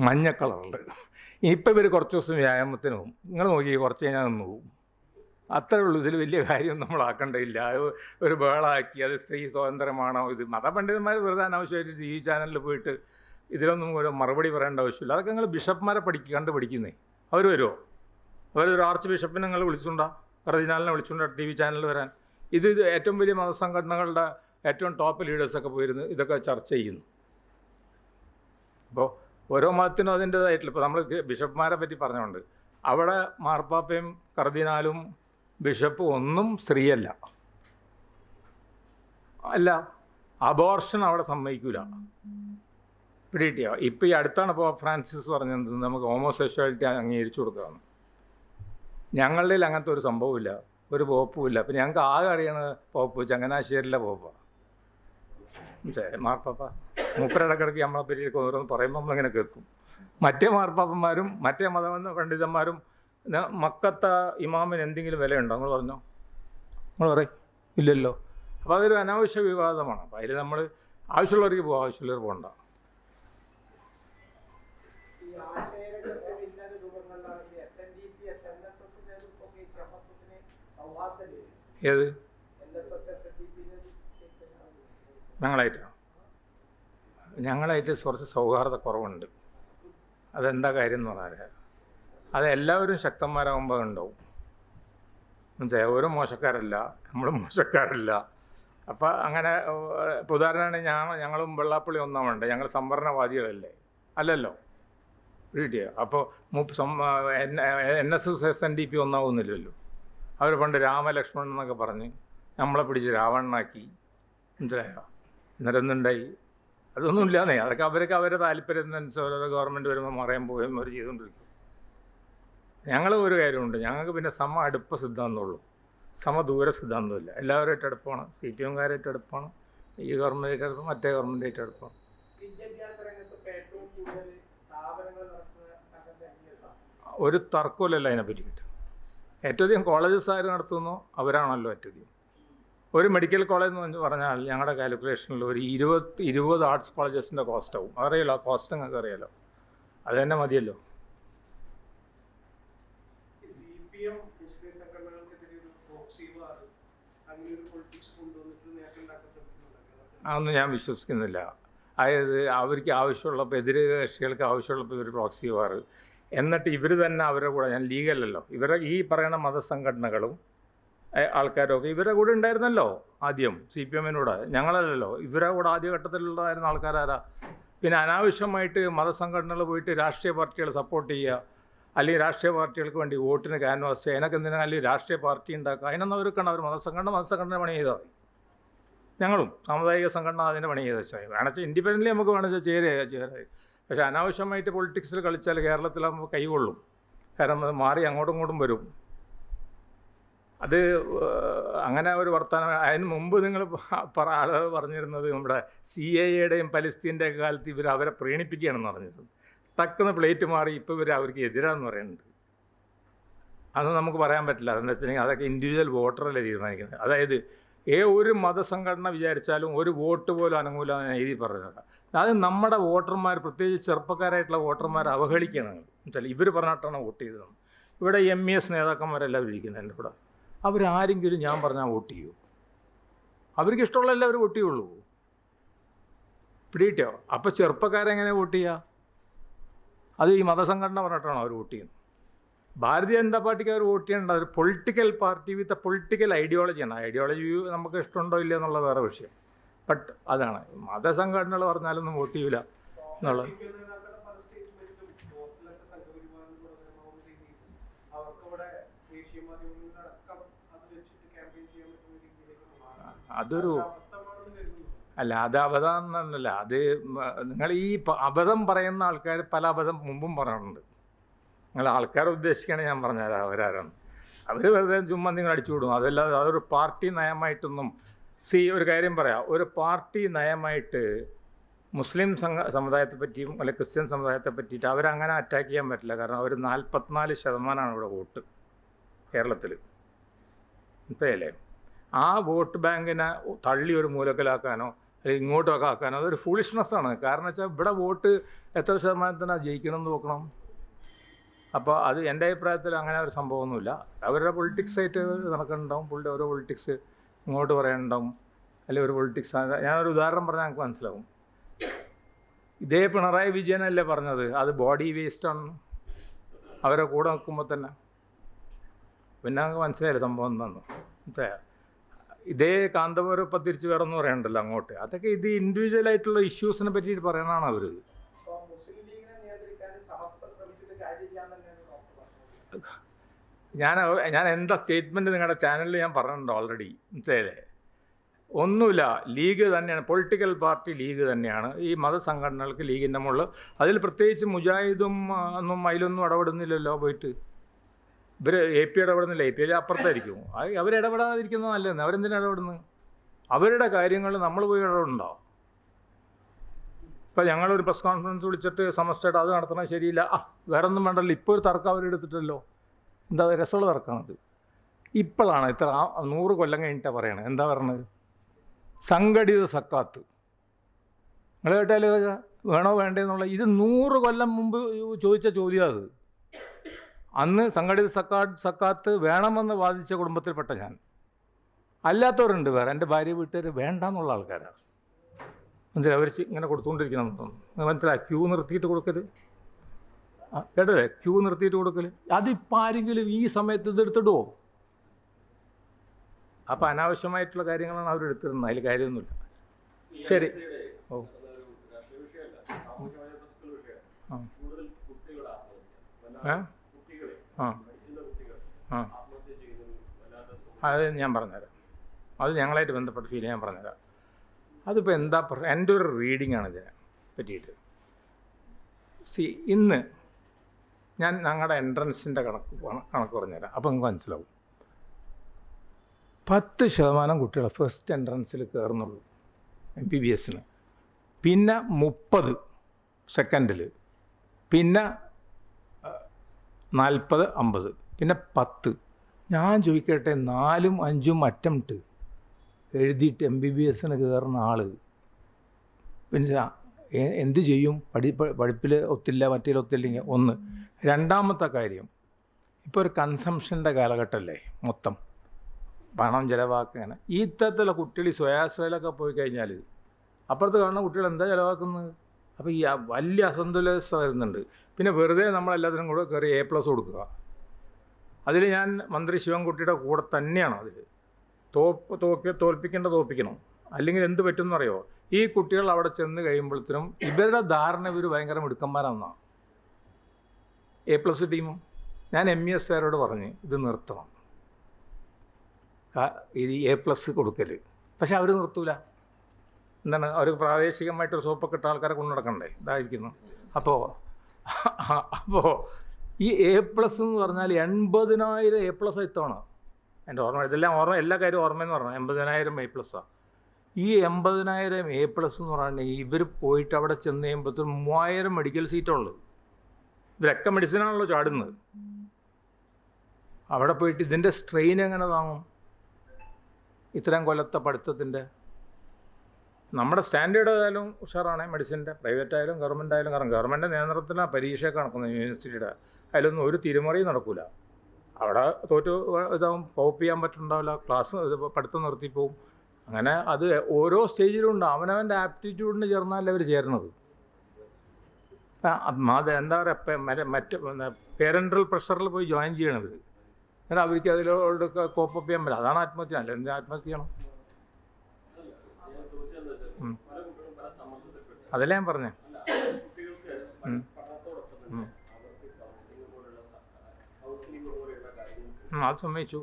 മഞ്ഞ കളറുണ്ട്. ഇപ്പം ഇവർ കുറച്ച് ദിവസം വ്യായാമത്തിന് പോകും. നിങ്ങൾ നോക്കി, കുറച്ച് കഴിഞ്ഞാൽ നിന്ന് പോകും. അത്രേ ഉള്ളൂ. ഇതിൽ വലിയ കാര്യം നമ്മളാക്കേണ്ടതില്ല. ഒരു ബേളാക്കി അത് സ്ത്രീ സ്വാതന്ത്ര്യമാണോ, ഇത് മതപണ്ഡിതന്മാർ വെറുതെ അനാവശ്യമായിട്ട് TV ചാനലിൽ പോയിട്ട് ഇതിലൊന്നും ഒരു മറുപടി പറയേണ്ട ആവശ്യമില്ല. അതൊക്കെ നിങ്ങൾ ബിഷപ്പ്മാരെ പഠിക്കുന്നേ. അവർ വരുമോ? അവരൊരു ആർച്ച് ബിഷപ്പിനെ നിങ്ങൾ വിളിച്ചുകൊണ്ടാ, കർദിനാളിനെ വിളിച്ചുകൊണ്ടാ TV ചാനലിൽ വരാൻ? ഇത് ഏറ്റവും വലിയ മതസംഘടനകളുടെ ഏറ്റവും ടോപ്പ് ലീഡേഴ്സൊക്കെ പോയിരുന്നു ഇതൊക്കെ ചർച്ച ചെയ്യുന്നു. അപ്പോൾ ഓരോ മതത്തിനും അതിൻ്റേതായിട്ടില്ല. ഇപ്പോൾ നമ്മൾ ബിഷപ്പ്മാരെ പറ്റി പറഞ്ഞുകൊണ്ട്, അവിടെ മാർപ്പാപ്പയും കർദിനാലും ബിഷപ്പും ഒന്നും സ്ത്രീയല്ല. അബോർഷൻ അവിടെ സമ്മതിക്കില്ല. പിടികിട്ടിയോ? ഇപ്പോൾ ഈ അടുത്താണ് പോപ്പ് ഫ്രാൻസിസ് പറഞ്ഞത് നമുക്ക് ഹോമോസെക്ഷുവാലിറ്റി അംഗീകരിച്ചു കൊടുക്കുകയാണ്. ഞങ്ങളുടെ അങ്ങനത്തെ ഒരു സംഭവമില്ല, ഒരു പോപ്പുമില്ല. അപ്പം ഞങ്ങൾക്ക് ആകെ അറിയണത് പോപ്പ് ചങ്ങനാശ്ശേരിയിലെ പോപ്പാണ്, മാർപ്പാപ്പ. മൂപ്പരിടക്കിടയ്ക്ക് നമ്മളെ പറ്റിയൊക്കെ ഓരോന്ന് പറയുമ്പോൾ നമ്മളിങ്ങനെ കേൾക്കും. മറ്റേ മാർപ്പാപ്പന്മാരും മറ്റേ പണ്ഡിതന്മാരും മക്കത്തെ ഇമാമിന് എന്തെങ്കിലും വിലയുണ്ടോ? നിങ്ങൾ പറഞ്ഞോ, നിങ്ങൾ പറയും ഇല്ലല്ലോ. അപ്പോൾ അതൊരു അനാവശ്യ വിവാദമാണ്. അപ്പോൾ അതിൽ നമ്മൾ ആവശ്യമുള്ളവർക്ക് പോകാം, ആവശ്യമുള്ളവർ പോകണ്ട. ഏത് ഞങ്ങളായിട്ട് കുറച്ച് സൗഹാർദ്ദ കുറവുണ്ട്. അതെന്താ കാര്യം എന്ന് പറഞ്ഞാൽ, അത് എല്ലാവരും ശക്തന്മാരാകുമ്പോൾ ഉണ്ടാവും. മനസ്സിലായി? ഓരോ മോശക്കാരല്ല, നമ്മളും മോശക്കാരല്ല. അപ്പം അങ്ങനെ ഇപ്പോൾ ഉദാഹരണമാണ്, ഞങ്ങളും വെള്ളാപ്പള്ളി ഒന്നാമുണ്ട്, ഞങ്ങൾ സംവരണവാദികളല്ലേ? അല്ലല്ലോ, കിട്ടിയോ? അപ്പോൾ NSS SNDP ഒന്നാവുന്നില്ലല്ലോ. അവർ പണ്ട് രാമലക്ഷ്മണൻ എന്നൊക്കെ പറഞ്ഞ് നമ്മളെ പിടിച്ച് രാവണനാക്കി. മനസ്സിലായോ? എന്നിട്ടെന്തുണ്ടായി? അതൊന്നും ഇല്ലാന്നേ. അതൊക്കെ അവരുടെ താല്പര്യത്തിനനുസരിച്ച് ഓരോ ഗവൺമെൻറ് വരുമ്പോൾ മറയാൻ പോവുകയും അവർ ചെയ്തുകൊണ്ടിരിക്കും. ഞങ്ങൾ ഒരു കാര്യമുണ്ട്, ഞങ്ങൾക്ക് പിന്നെ അടുപ്പ സിദ്ധാന്തമുള്ളൂ, ദൂര സിദ്ധാന്തമില്ല. എല്ലാവരുമായിട്ട് അടുപ്പമാണ്. CPM-കാരായിട്ട് അടുപ്പമാണ്, ഈ ഗവൺമെൻറ്റായിട്ട് അടുപ്പം, മറ്റേ ഗവൺമെൻറ്റായിട്ട് അടുപ്പമാണ്. ഒരു തർക്കമില്ലല്ലോ അതിനെ പറ്റിയിട്ട്. ഏറ്റവും അധികം കോളേജസ് ആര് നടത്തുന്നോ അവരാണല്ലോ ഏറ്റവും അധികം. ഒരു മെഡിക്കൽ കോളേജ് എന്ന് പറഞ്ഞാൽ ഞങ്ങളുടെ കാൽക്കുലേഷനിൽ ഒരു 20 ആർട്സ് കോളേജസിൻ്റെ കോസ്റ്റ് ആവും. അറിയാലോ, ആ കോസ്റ്റ് നിങ്ങൾക്ക് അറിയാലോ. അത് തന്നെ മതിയല്ലോ. അതൊന്നും ഞാൻ വിശ്വസിക്കുന്നില്ല. അതായത് അവർക്ക് ആവശ്യമുള്ളപ്പോൾ, എതിര് കക്ഷികൾക്ക് ആവശ്യമുള്ളപ്പോൾ ഇവർ പ്രോക്സി വാർ, എന്നിട്ട് ഇവർ തന്നെ അവരുടെ കൂടെ, ഞാൻ ലീഗല്ലല്ലോ, ഇവരെ ഈ പറയുന്ന മതസംഘടനകളും ആൾക്കാരൊക്കെ ഇവരുടെ കൂടെ ഉണ്ടായിരുന്നല്ലോ ആദ്യം CPM-നോട്. ഞങ്ങളല്ലല്ലോ, ഇവരുടെ കൂടെ ആദ്യഘട്ടത്തിലുള്ളതായിരുന്ന ആൾക്കാരാരാ? പിന്നെ അനാവശ്യമായിട്ട് മതസംഘടനകൾ പോയിട്ട് രാഷ്ട്രീയ പാർട്ടികളെ സപ്പോർട്ട് ചെയ്യുക, അല്ലെങ്കിൽ രാഷ്ട്രീയ പാർട്ടികൾക്ക് വേണ്ടി വോട്ടിന് ക്യാൻവാസ് ചെയ്യുക, അതിനൊക്കെ എന്തിനാ അല്ലെങ്കിൽ രാഷ്ട്രീയ പാർട്ടി ഉണ്ടാക്കുക? അതിനൊന്നും അവർക്കാണ് അവർ മതസംഘടന പണി ചെയ്താൽ മതി. ഞങ്ങളും സാമുദായിക സംഘടന അതിൻ്റെ പണി ചെയ്ത് വെച്ചാൽ വേണമെച്ചാൽ ഇൻഡിപെൻഡൻ്റ്ലി നമുക്ക് വേണമെച്ചാൽ ചേരുക. പക്ഷേ അനാവശ്യമായിട്ട് പൊളിറ്റിക്സിൽ കളിച്ചാൽ കേരളത്തിലാകുമ്പോൾ കൈകൊള്ളും. കാരണം അത് മാറി അങ്ങോട്ടും ഇങ്ങോട്ടും വരും. അത് അങ്ങനെ ഒരു വർത്തമാനം. അതിന് മുമ്പ് നിങ്ങൾ ആളുകൾ പറഞ്ഞിരുന്നത് നമ്മുടെ CAA-യുടെയും പലസ്തീൻ്റെയൊക്കെ കാലത്ത് അവരെ പ്രീണിപ്പിക്കുകയാണെന്ന് പറഞ്ഞിരുന്നത്. ടക്കുന്ന പ്ലേറ്റ് മാറി ഇപ്പോൾ അവർക്ക് എതിരാന്ന് പറയുന്നുണ്ട്. അതൊന്നും നമുക്ക് പറയാൻ പറ്റില്ല. അതെന്താ വെച്ചിട്ടുണ്ടെങ്കിൽ അതൊക്കെ ഇൻഡിവിജ്വൽ വോട്ടറല്ലേ തീരുമാനിക്കുന്നത്. അതായത് ഒരു മതസംഘടന വിചാരിച്ചാലും ഒരു വോട്ട് പോലും അനങ്ങൂലെന്ന് എഴുതി പറഞ്ഞത്. അത് നമ്മുടെ വോട്ടർമാർ, പ്രത്യേകിച്ച് ചെറുപ്പക്കാരായിട്ടുള്ള വോട്ടർമാർ അവഹേളിക്കുകയാണ്. എന്നുവെച്ചാൽ ഇവർ പറഞ്ഞിട്ടാണ് വോട്ട് ചെയ്തത്. ഇവിടെ MES നേതാക്കന്മാരെല്ലാവരും ഇരിക്കുന്നത് എൻ്റെ കൂടെ. അവരാരെങ്കിലും ഞാൻ പറഞ്ഞാൽ വോട്ട് ചെയ്യൂ? അവർക്ക് ഇഷ്ടമുള്ള എല്ലാവരും വോട്ട് ചെയ്യുള്ളൂ. പിടിയിട്ടോ? അപ്പോൾ ചെറുപ്പക്കാരെങ്ങനെ വോട്ട് ചെയ്യുക? അത് ഈ മതസംഘടന പറഞ്ഞിട്ടാണോ അവർ വോട്ട് ചെയ്യുന്നത്? ഭാരതീയ ജനതാ പാർട്ടിക്ക് അവർ വോട്ട് ചെയ്യേണ്ട ഒരു political party with a political ഐഡിയോളജിയാണ്. ഐഡിയോളജി നമുക്ക് ഇഷ്ടമുണ്ടോ ഇല്ല എന്നുള്ള വേറെ വിഷയം. ബട്ട് അതാണ് മതസംഘടനകൾ പറഞ്ഞാലൊന്നും വോട്ട് ചെയ്യൂല എന്നുള്ളത്. അതൊരു അത് അബദ്ധം എന്നല്ല. അത് നിങ്ങൾ ഈ അബദ്ധം പറയുന്ന ആൾക്കാർ പല അബദ്ധം മുമ്പും പറയാറുണ്ട്. നിങ്ങൾ ആൾക്കാരെ ഉദ്ദേശിക്കുകയാണെങ്കിൽ ഞാൻ പറഞ്ഞുതരാം അവരാരാണ്. അവർ വെറുതെ ചുമ്മാ നിങ്ങൾ അടിച്ചു വിടും. അതല്ലാതെ അതൊരു പാർട്ടി നയമായിട്ടൊന്നും. ഒരു കാര്യം പറയാം, ഒരു പാർട്ടി നയമായിട്ട് മുസ്ലിം സമുദായത്തെ പറ്റിയും അല്ലെങ്കിൽ ക്രിസ്ത്യൻ സമുദായത്തെ പറ്റിയിട്ട് അവരങ്ങനെ അറ്റാക്ക് ചെയ്യാൻ പറ്റില്ല. കാരണം അവർ 44% ഇവിടെ വോട്ട് കേരളത്തിൽ. മനസ്സിലായില്ലേ? ആ വോട്ട് ബാങ്കിനെ തള്ളി ഒരു മൂലക്കലാക്കാനോ അല്ലെങ്കിൽ ഇങ്ങോട്ടൊക്കെ ആക്കാനോ അതൊരു ഫൂളിഷ്നെസ്സാണ്. കാരണം വെച്ചാൽ ഇവിടെ വോട്ട് എത്ര ശതമാനത്തിനാണ് ജയിക്കണമെന്ന് നോക്കണം. അപ്പോൾ അത് എൻ്റെ അഭിപ്രായത്തിൽ അങ്ങനെ ഒരു സംഭവമൊന്നുമില്ല. അവരുടെ പൊളിറ്റിക്സ് ആയിട്ട് നടക്കുന്നുണ്ടാവും. ഓരോ പൊളിറ്റിക്സ് ഇങ്ങോട്ട് പറയാനുണ്ടാവും, അല്ലെങ്കിൽ ഒരു പൊളിറ്റിക്സ്. ഞാനൊരു ഉദാഹരണം പറഞ്ഞാൽ എനിക്ക് മനസ്സിലാവും. ഇതേ പിണറായി വിജയനല്ലേ പറഞ്ഞത് അത് ബോഡി വേസ്റ്റാണ് അവരെ കൂടെ നിൽക്കുമ്പോൾ തന്നെ. പിന്നെ നമുക്ക് മനസ്സിലായില്ല സംഭവം എന്താണെന്ന്. ഇതേ കാന്തപുരം ഇപ്പം തിരിച്ച് വേണമെന്ന് പറയണ്ടല്ലോ അങ്ങോട്ട്. അതൊക്കെ ഇത് ഇൻഡിവിജ്വലായിട്ടുള്ള ഇഷ്യൂസിനെ പറ്റിയിട്ട് പറയണതാണ് അവർ. ഞാൻ എന്താ സ്റ്റേറ്റ്മെൻറ്റ് നിങ്ങളുടെ ചാനലിൽ ഞാൻ പറഞ്ഞിട്ടുണ്ട് ഓൾറെഡി. മനസ്സിലായില്ലേ? ഒന്നുമില്ല, ലീഗ് തന്നെയാണ്, പൊളിറ്റിക്കൽ പാർട്ടി ലീഗ് തന്നെയാണ്. ഈ മതസംഘടനകൾക്ക് ലീഗിൻ്റെ മുകളിൽ അതിൽ പ്രത്യേകിച്ച് മുജാഹിദും ഒന്നും അതിലൊന്നും ഇടപെടുന്നില്ലല്ലോ. പോയിട്ട് ഇവർ AP ഇടപെടുന്നില്ല. AP അപ്പുറത്തായിരിക്കും. അവരിടപെടാതിരിക്കുന്നത് നല്ലതെന്ന്. അവരെന്തിനാണ് ഇടപെടുന്നത്? അവരുടെ കാര്യങ്ങൾ നമ്മൾ പോയി ഇടപെടണ്ടോ? ഇപ്പോൾ ഞങ്ങളൊരു പ്രസ് കോൺഫറൻസ് വിളിച്ചിട്ട് സമസ്തയുടെ അത് നടത്തണം ശരിയില്ല, വേറെ ഒന്നും വേണ്ടല്ലോ. ഇപ്പോൾ ഒരു തർക്കം അവരെടുത്തിട്ടല്ലോ. എന്താ രസമുള്ള തർക്കമാണത്. ഇപ്പോഴാണ് ഇത്ര 100 കൊല്ലം കഴിഞ്ഞിട്ടാണ് പറയണത്. എന്താ പറയണത്? സംഘടിത സക്കാത്ത്. നിങ്ങൾ കേട്ടാലോ? വേണോ വേണ്ടേന്നുള്ള ഇത് 100 കൊല്ലം മുമ്പ് ചോദിച്ച ചോദ്യം. അത് അന്ന് സംഘടിത സക്കാത്ത് വേണമെന്ന് വാദിച്ച കുടുംബത്തിൽപ്പെട്ട ഞാൻ. അല്ലാത്തവരുണ്ട് വേറെ. എൻ്റെ ഭാര്യ വീട്ടുകാർ വേണ്ടെന്നുള്ള ആൾക്കാരാണ്. മനസ്സിലായി? അവർ ഇങ്ങനെ കൊടുത്തുകൊണ്ടിരിക്കണം. മനസ്സിലായി? ക്യൂ നിർത്തിയിട്ട് കൊടുക്കരുത്. കേട്ടല്ലേ? ക്യൂ നിർത്തിയിട്ട് കൊടുക്കൽ. അതിപ്പോൾ ആരെങ്കിലും ഈ സമയത്ത് ഇതെടുത്തിടുമോ? അപ്പോൾ അനാവശ്യമായിട്ടുള്ള കാര്യങ്ങളാണ് അവരെടുത്തിരുന്നത്. അതിൽ കാര്യമൊന്നുമില്ല. ശരി. ഓ അത് ഞാൻ പറഞ്ഞുതരാം. അത് ഞങ്ങളായിട്ട് ബന്ധപ്പെട്ട ഫീൽ ഞാൻ പറഞ്ഞുതരാം. അതിപ്പോൾ എന്താ എൻ്റെ ഒരു റീഡിങ്ങാണ് ഇതിനെ പറ്റിയിട്ട്. ഇന്ന് ഞാൻ ഞങ്ങളുടെ എൻട്രൻസിൻ്റെ കണക്ക് പറഞ്ഞുതരാം. അപ്പോൾ നിങ്ങൾക്ക് മനസ്സിലാവും. 10% കുട്ടികൾ ഫസ്റ്റ് എൻട്രൻസിൽ കയറുന്നുള്ളൂ MBBS-ന്. പിന്നെ 30 സെക്കൻഡിൽ, പിന്നെ 40, 50, പിന്നെ 10. ഞാൻ ചോദിക്കട്ടെ, 4ഉം 5ഉം അറ്റംപ്റ്റ് എഴുതിയിട്ട് MBBS-ന് കയറുന്ന ആൾ പിന്നെ എന്ത് ചെയ്യും? പഠിപ്പിൽ ഒത്തില്ല, മറ്റേ ഒത്തില്ലെങ്കിൽ ഒന്ന്. രണ്ടാമത്തെ കാര്യം, ഇപ്പോൾ ഒരു കൺസംഷൻ്റെ കാലഘട്ടമല്ലേ മൊത്തം, പണം ചിലവാക്കുകയാണ്. ഈ ഇത്തരത്തിലുള്ള കുട്ടികൾ ഈ സ്വയാശ്രയിലൊക്കെ പോയി കഴിഞ്ഞാൽ അപ്പുറത്ത് കാണുന്ന കുട്ടികൾ എന്താ ചിലവാക്കുന്നത്? അപ്പോൾ ഈ വലിയ അസന്തുലിതാവസ്ഥ വരുന്നുണ്ട്. പിന്നെ വെറുതെ നമ്മളെല്ലാത്തിനും കൂടെ കയറി A+ കൊടുക്കുക. അതിൽ ഞാൻ മന്ത്രി ശിവൻകുട്ടിയുടെ കൂടെ തന്നെയാണ്. അതിൽ തോൽപ്പിക്കണം, അല്ലെങ്കിൽ എന്ത് പറ്റുമെന്നറിയോ, ഈ കുട്ടികൾ അവിടെ ചെന്ന് കഴിയുമ്പോഴത്തേനും ഇവരുടെ ധാരണ ഇവർ ഭയങ്കര മിടുക്കന്മാരാണെന്നാണ്. A+ ടീമും. ഞാൻ MES സാരോട് പറഞ്ഞ് ഇത് നിർത്തണം, ഇത് A+ കൊടുക്കൽ. പക്ഷെ അവർ നിർത്തൂല. എന്താണ്, അവർ പ്രാദേശികമായിട്ടൊരു സോപ്പൊക്കെ ഇട്ട ആൾക്കാരെ കൊണ്ടു നടക്കണ്ടേ, ഇതായിരിക്കുന്നു. അപ്പോൾ ഈ A+ എന്ന് പറഞ്ഞാൽ 80,000 A+ ഇത്തവണ. എൻ്റെ ഓർമ്മ, ഇതെല്ലാം എല്ലാ കാര്യവും ഓർമ്മയെന്ന് പറഞ്ഞാൽ 80,000 A+. ഈ 80,000 A+ എന്ന് പറഞ്ഞാൽ ഇവർ പോയിട്ട് അവിടെ ചെന്ന് കഴിയുമ്പോഴത്തേക്കും 3,000 മെഡിക്കൽ സീറ്റുള്ളത്. ഇവരൊക്കെ മെഡിസിനാണല്ലോ ചാടുന്നത്. അവിടെ പോയിട്ട് ഇതിൻ്റെ സ്ട്രെയിൻ എങ്ങനെ താങ്ങും? ഇത്രയും കൊല്ലത്തെ പഠിത്തത്തിൻ്റെ. നമ്മുടെ സ്റ്റാൻഡേർഡ് ആയാലും ഉഷാറാണ് മെഡിസിൻ്റെ, പ്രൈവറ്റ് ആയാലും ഗവൺമെൻറ് ആയാലും. കാരണം ഗവൺമെൻറ് നിയന്ത്രണത്തിലാണ് പരീക്ഷയൊക്കെ നടക്കുന്നത് യൂണിവേഴ്സിറ്റിയുടെ. അതിലൊന്നും ഒരു തിരുമറിയും നടക്കില്ല. അവിടെ ഇതാവും, കോപ്പ് ചെയ്യാൻ പറ്റുന്നുണ്ടാവില്ല, ക്ലാസ് പഠിത്തം നിർത്തിപ്പോവും. അങ്ങനെ അത് ഓരോ സ്റ്റേജിലുണ്ട്. അവനവൻ്റെ ആപ്റ്റിറ്റ്യൂഡിന് ചേർന്നാലേ അവർ ചേരണത്. അത് എന്താ പറയുക, മറ്റ് പേരൻ്റൽ പ്രഷറിൽ പോയി ജോയിൻ ചെയ്യണത്. അങ്ങനെ അവർക്ക് അതിലോട് കോപ്പപ്പ് ചെയ്യാൻ പറ്റില്ല. അതാണ് ആത്മഹത്യ. അല്ല എന്ത് ആത്മഹത്യ ചെയ്യണം? അതല്ലേ ഞാൻ പറഞ്ഞേ. അത് സമ്മതിച്ചു.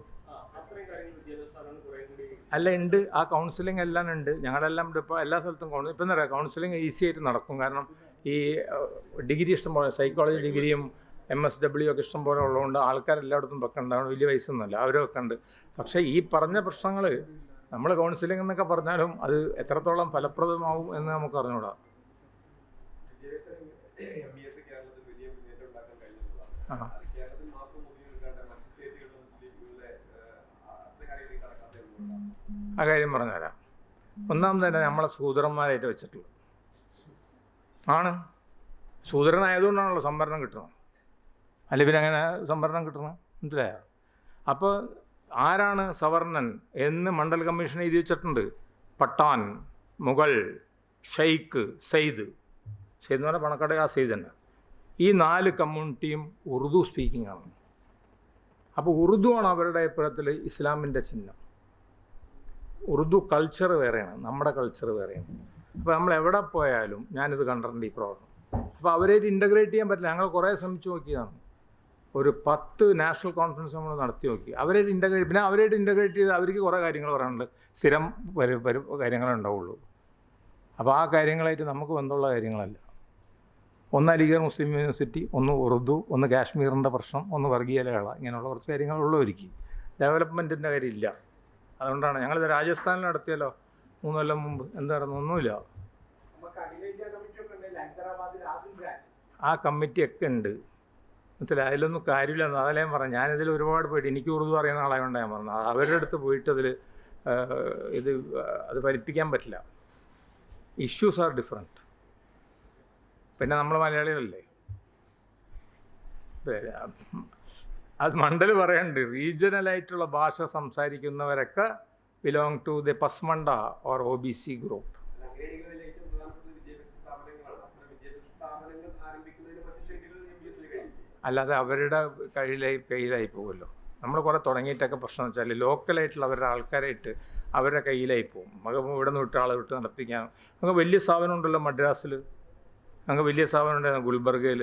അല്ല, ഉണ്ട്. ആ കൗൺസിലിംഗ് എല്ലാം ഉണ്ട്. ഞങ്ങളെല്ലാം ഇപ്പോൾ എല്ലാ സ്ഥലത്തും ഇപ്പം എന്താ പറയുക, കൗൺസിലിംഗ് ഈസി ആയിട്ട് നടക്കും. കാരണം ഈ ഡിഗ്രി ഇഷ്ടം പോലെ, സൈക്കോളജി ഡിഗ്രിയും MSW ഒക്കെ ഇഷ്ടം പോലെ ഉള്ളതുകൊണ്ട് ആൾക്കാരെല്ലായിടത്തും വെക്കണ്ടാണ്. വലിയ വയസ്സൊന്നുമല്ല, അവർ വെക്കുന്നുണ്ട്. പക്ഷേ ഈ പറഞ്ഞ പ്രശ്നങ്ങൾ നമ്മൾ കൗൺസിലിംഗ് എന്നൊക്കെ പറഞ്ഞാലും അത് എത്രത്തോളം ഫലപ്രദമാവും എന്ന് നമുക്ക് അറിഞ്ഞൂടാ. ആ കാര്യം പറഞ്ഞുതരാം. ഒന്നാമത് തന്നെ നമ്മളെ ശൂദ്രന്മാരായിട്ട് വെച്ചിട്ടുള്ളത് ആണ്. ശൂദ്രനായതുകൊണ്ടാണല്ലോ സംവരണം കിട്ടുന്നത്. അല്ല പിന്നെ അങ്ങനെ സംവരണം കിട്ടണം, മനസ്സിലായോ? അപ്പോൾ ആരാണ് സവർണൻ എന്ന് മണ്ഡൽ കമ്മീഷൻ എഴുതി വെച്ചിട്ടുണ്ട്. പട്ടാൻ, മുഗൾ, ഷെയ്ഖ്, സെയ്ദ്. സെയ്ദ് എന്ന് പറഞ്ഞാൽ പണക്കാട് ആ സെയ്ദ് തന്നെ. ഈ 4 കമ്മ്യൂണിറ്റിയും ഉറുദു സ്പീക്കിംഗ് ആണ്. അപ്പോൾ ഉറുദു ആണ് അവരുടെ അഭിപ്രായത്തിൽ ഇസ്ലാമിൻ്റെ ചിഹ്നം. ഉറുദു കൾച്ചർ വേറെയാണ്, നമ്മുടെ കൾച്ചർ വേറെയാണ്. അപ്പോൾ നമ്മൾ എവിടെ പോയാലും ഞാനിത് കണ്ടിട്ടുണ്ട് ഈ പ്രോബ്ലം. അപ്പോൾ അവരായിട്ട് ഇൻ്റഗ്രേറ്റ് ചെയ്യാൻ പറ്റില്ല. ഞങ്ങൾ കുറേ ശ്രമിച്ചു നോക്കിയതാണ്. ഒരു 10 നാഷണൽ കോൺഫറൻസ് നമ്മൾ നടത്തി നോക്കി. അവരായിട്ട് ഇൻ്റഗ്രേറ്റ് ചെയ്ത് അവർക്ക് കുറേ കാര്യങ്ങൾ പറയാനുണ്ട്. സ്ഥിരം കാര്യങ്ങളുണ്ടാവുള്ളൂ. അപ്പോൾ ആ കാര്യങ്ങളായിട്ട് നമുക്ക് ബന്ധമുള്ള കാര്യങ്ങളല്ല. ഒന്ന് അലിഗർ മുസ്ലിം യൂണിവേഴ്സിറ്റി, ഒന്ന് ഉറുദു, ഒന്ന് കാശ്മീരിൻ്റെ പ്രശ്നം, ഒന്ന് വർഗീയ ലഹള, ഇങ്ങനെയുള്ള കുറച്ച് കാര്യങ്ങളുള്ളവർക്ക് ഡെവലപ്മെൻറ്റിൻ്റെ കാര്യമില്ല. അതുകൊണ്ടാണ് ഞങ്ങളിത് രാജസ്ഥാനിൽ നടത്തിയല്ലോ 3 കൊല്ലം മുമ്പ്. എന്തായിരുന്നു? ഒന്നുമില്ല. ആ കമ്മിറ്റിയൊക്കെ ഉണ്ട്, മനസ്സിലായി. അതിലൊന്നും കാര്യമില്ല. അതല്ലേ ഞാൻ പറഞ്ഞു. ഞാനിതിൽ ഒരുപാട് പോയിട്ട്, എനിക്ക് ഉറുദു അറിയുന്ന ആളായതുകൊണ്ടാണ് ഞാൻ പറഞ്ഞത്. അവരുടെ അടുത്ത് പോയിട്ട് അത് ഫലിപ്പിക്കാൻ പറ്റില്ല. Issues are different. പിന്നെ നമ്മൾ മലയാളികളല്ലേ. അത് മണ്ഡൽ പറയാനുണ്ട്. റീജിയണലായിട്ടുള്ള ഭാഷ സംസാരിക്കുന്നവരൊക്കെ belong to the Pasmanda or OBC group. അല്ലാതെ അവരുടെ കയ്യിലായി പോകുമല്ലോ. നമ്മൾ കുറേ തുടങ്ങിയിട്ടൊക്കെ പ്രശ്നം വെച്ചാൽ ലോക്കലായിട്ടുള്ള അവരുടെ ആൾക്കാരായിട്ട് അവരുടെ കയ്യിലായി പോകും. നമുക്ക് ഇവിടെ നിന്ന് വിട്ട് ആളെ വിട്ട് നടത്തിക്കാൻ. നമുക്ക് വലിയ സ്ഥാപനം ഉണ്ടല്ലോ മദ്രാസിൽ, ഞങ്ങൾക്ക് വലിയ സ്ഥാപനം ഉണ്ടായിരുന്നു ഗുൽബർഗയിൽ.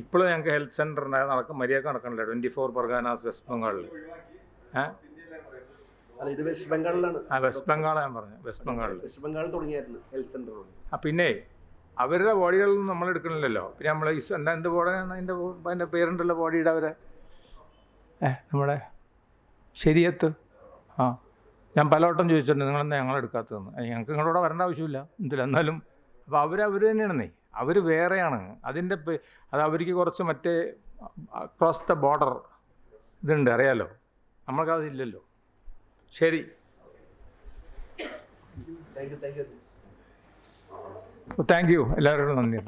ഇപ്പോഴും ഞങ്ങൾക്ക് ഹെൽത്ത് സെൻ്റർ നടക്കും, മര്യാദ നടക്കണില്ല. 24 പർഗാനാസ് വെസ്റ്റ് ബംഗാളിൽ. വെസ്റ്റ് ബംഗാളാണ് ഞാൻ പറഞ്ഞു. വെസ്റ്റ് ബംഗാൾ തുടങ്ങിയായിരുന്നു ഹെൽത്ത് സെൻ്റർ. പിന്നെ അവരുടെ ബോഡികളൊന്നും നമ്മൾ എടുക്കണില്ലല്ലോ. പിന്നെ നമ്മൾ എന്ത് ബോഡിയാണ് അതിൻ്റെ പേരുണ്ടല്ലോ ബോഡിയുടെ, അവരെ നമ്മുടെ ശരിയത്ത്. ഞാൻ പലവട്ടം ചോദിച്ചിട്ടുണ്ട് നിങ്ങളെന്താ ഞങ്ങളെടുക്കാത്തതെന്ന്. ഞങ്ങൾക്ക് നിങ്ങളോട് വരേണ്ട ആവശ്യമില്ല എന്തില്ല. എന്നാലും അപ്പോൾ അവർ തന്നെയാണെന്നേ. അവർ വേറെയാണ്. അത് അവർക്ക് കുറച്ച് മറ്റേ അക്രോസ് ദ ബോർഡർ ഇതുണ്ട്, അറിയാലോ. നമ്മൾക്കതില്ലല്ലോ. ശരി, താങ്ക് യു. എല്ലാവരോടും നന്ദി.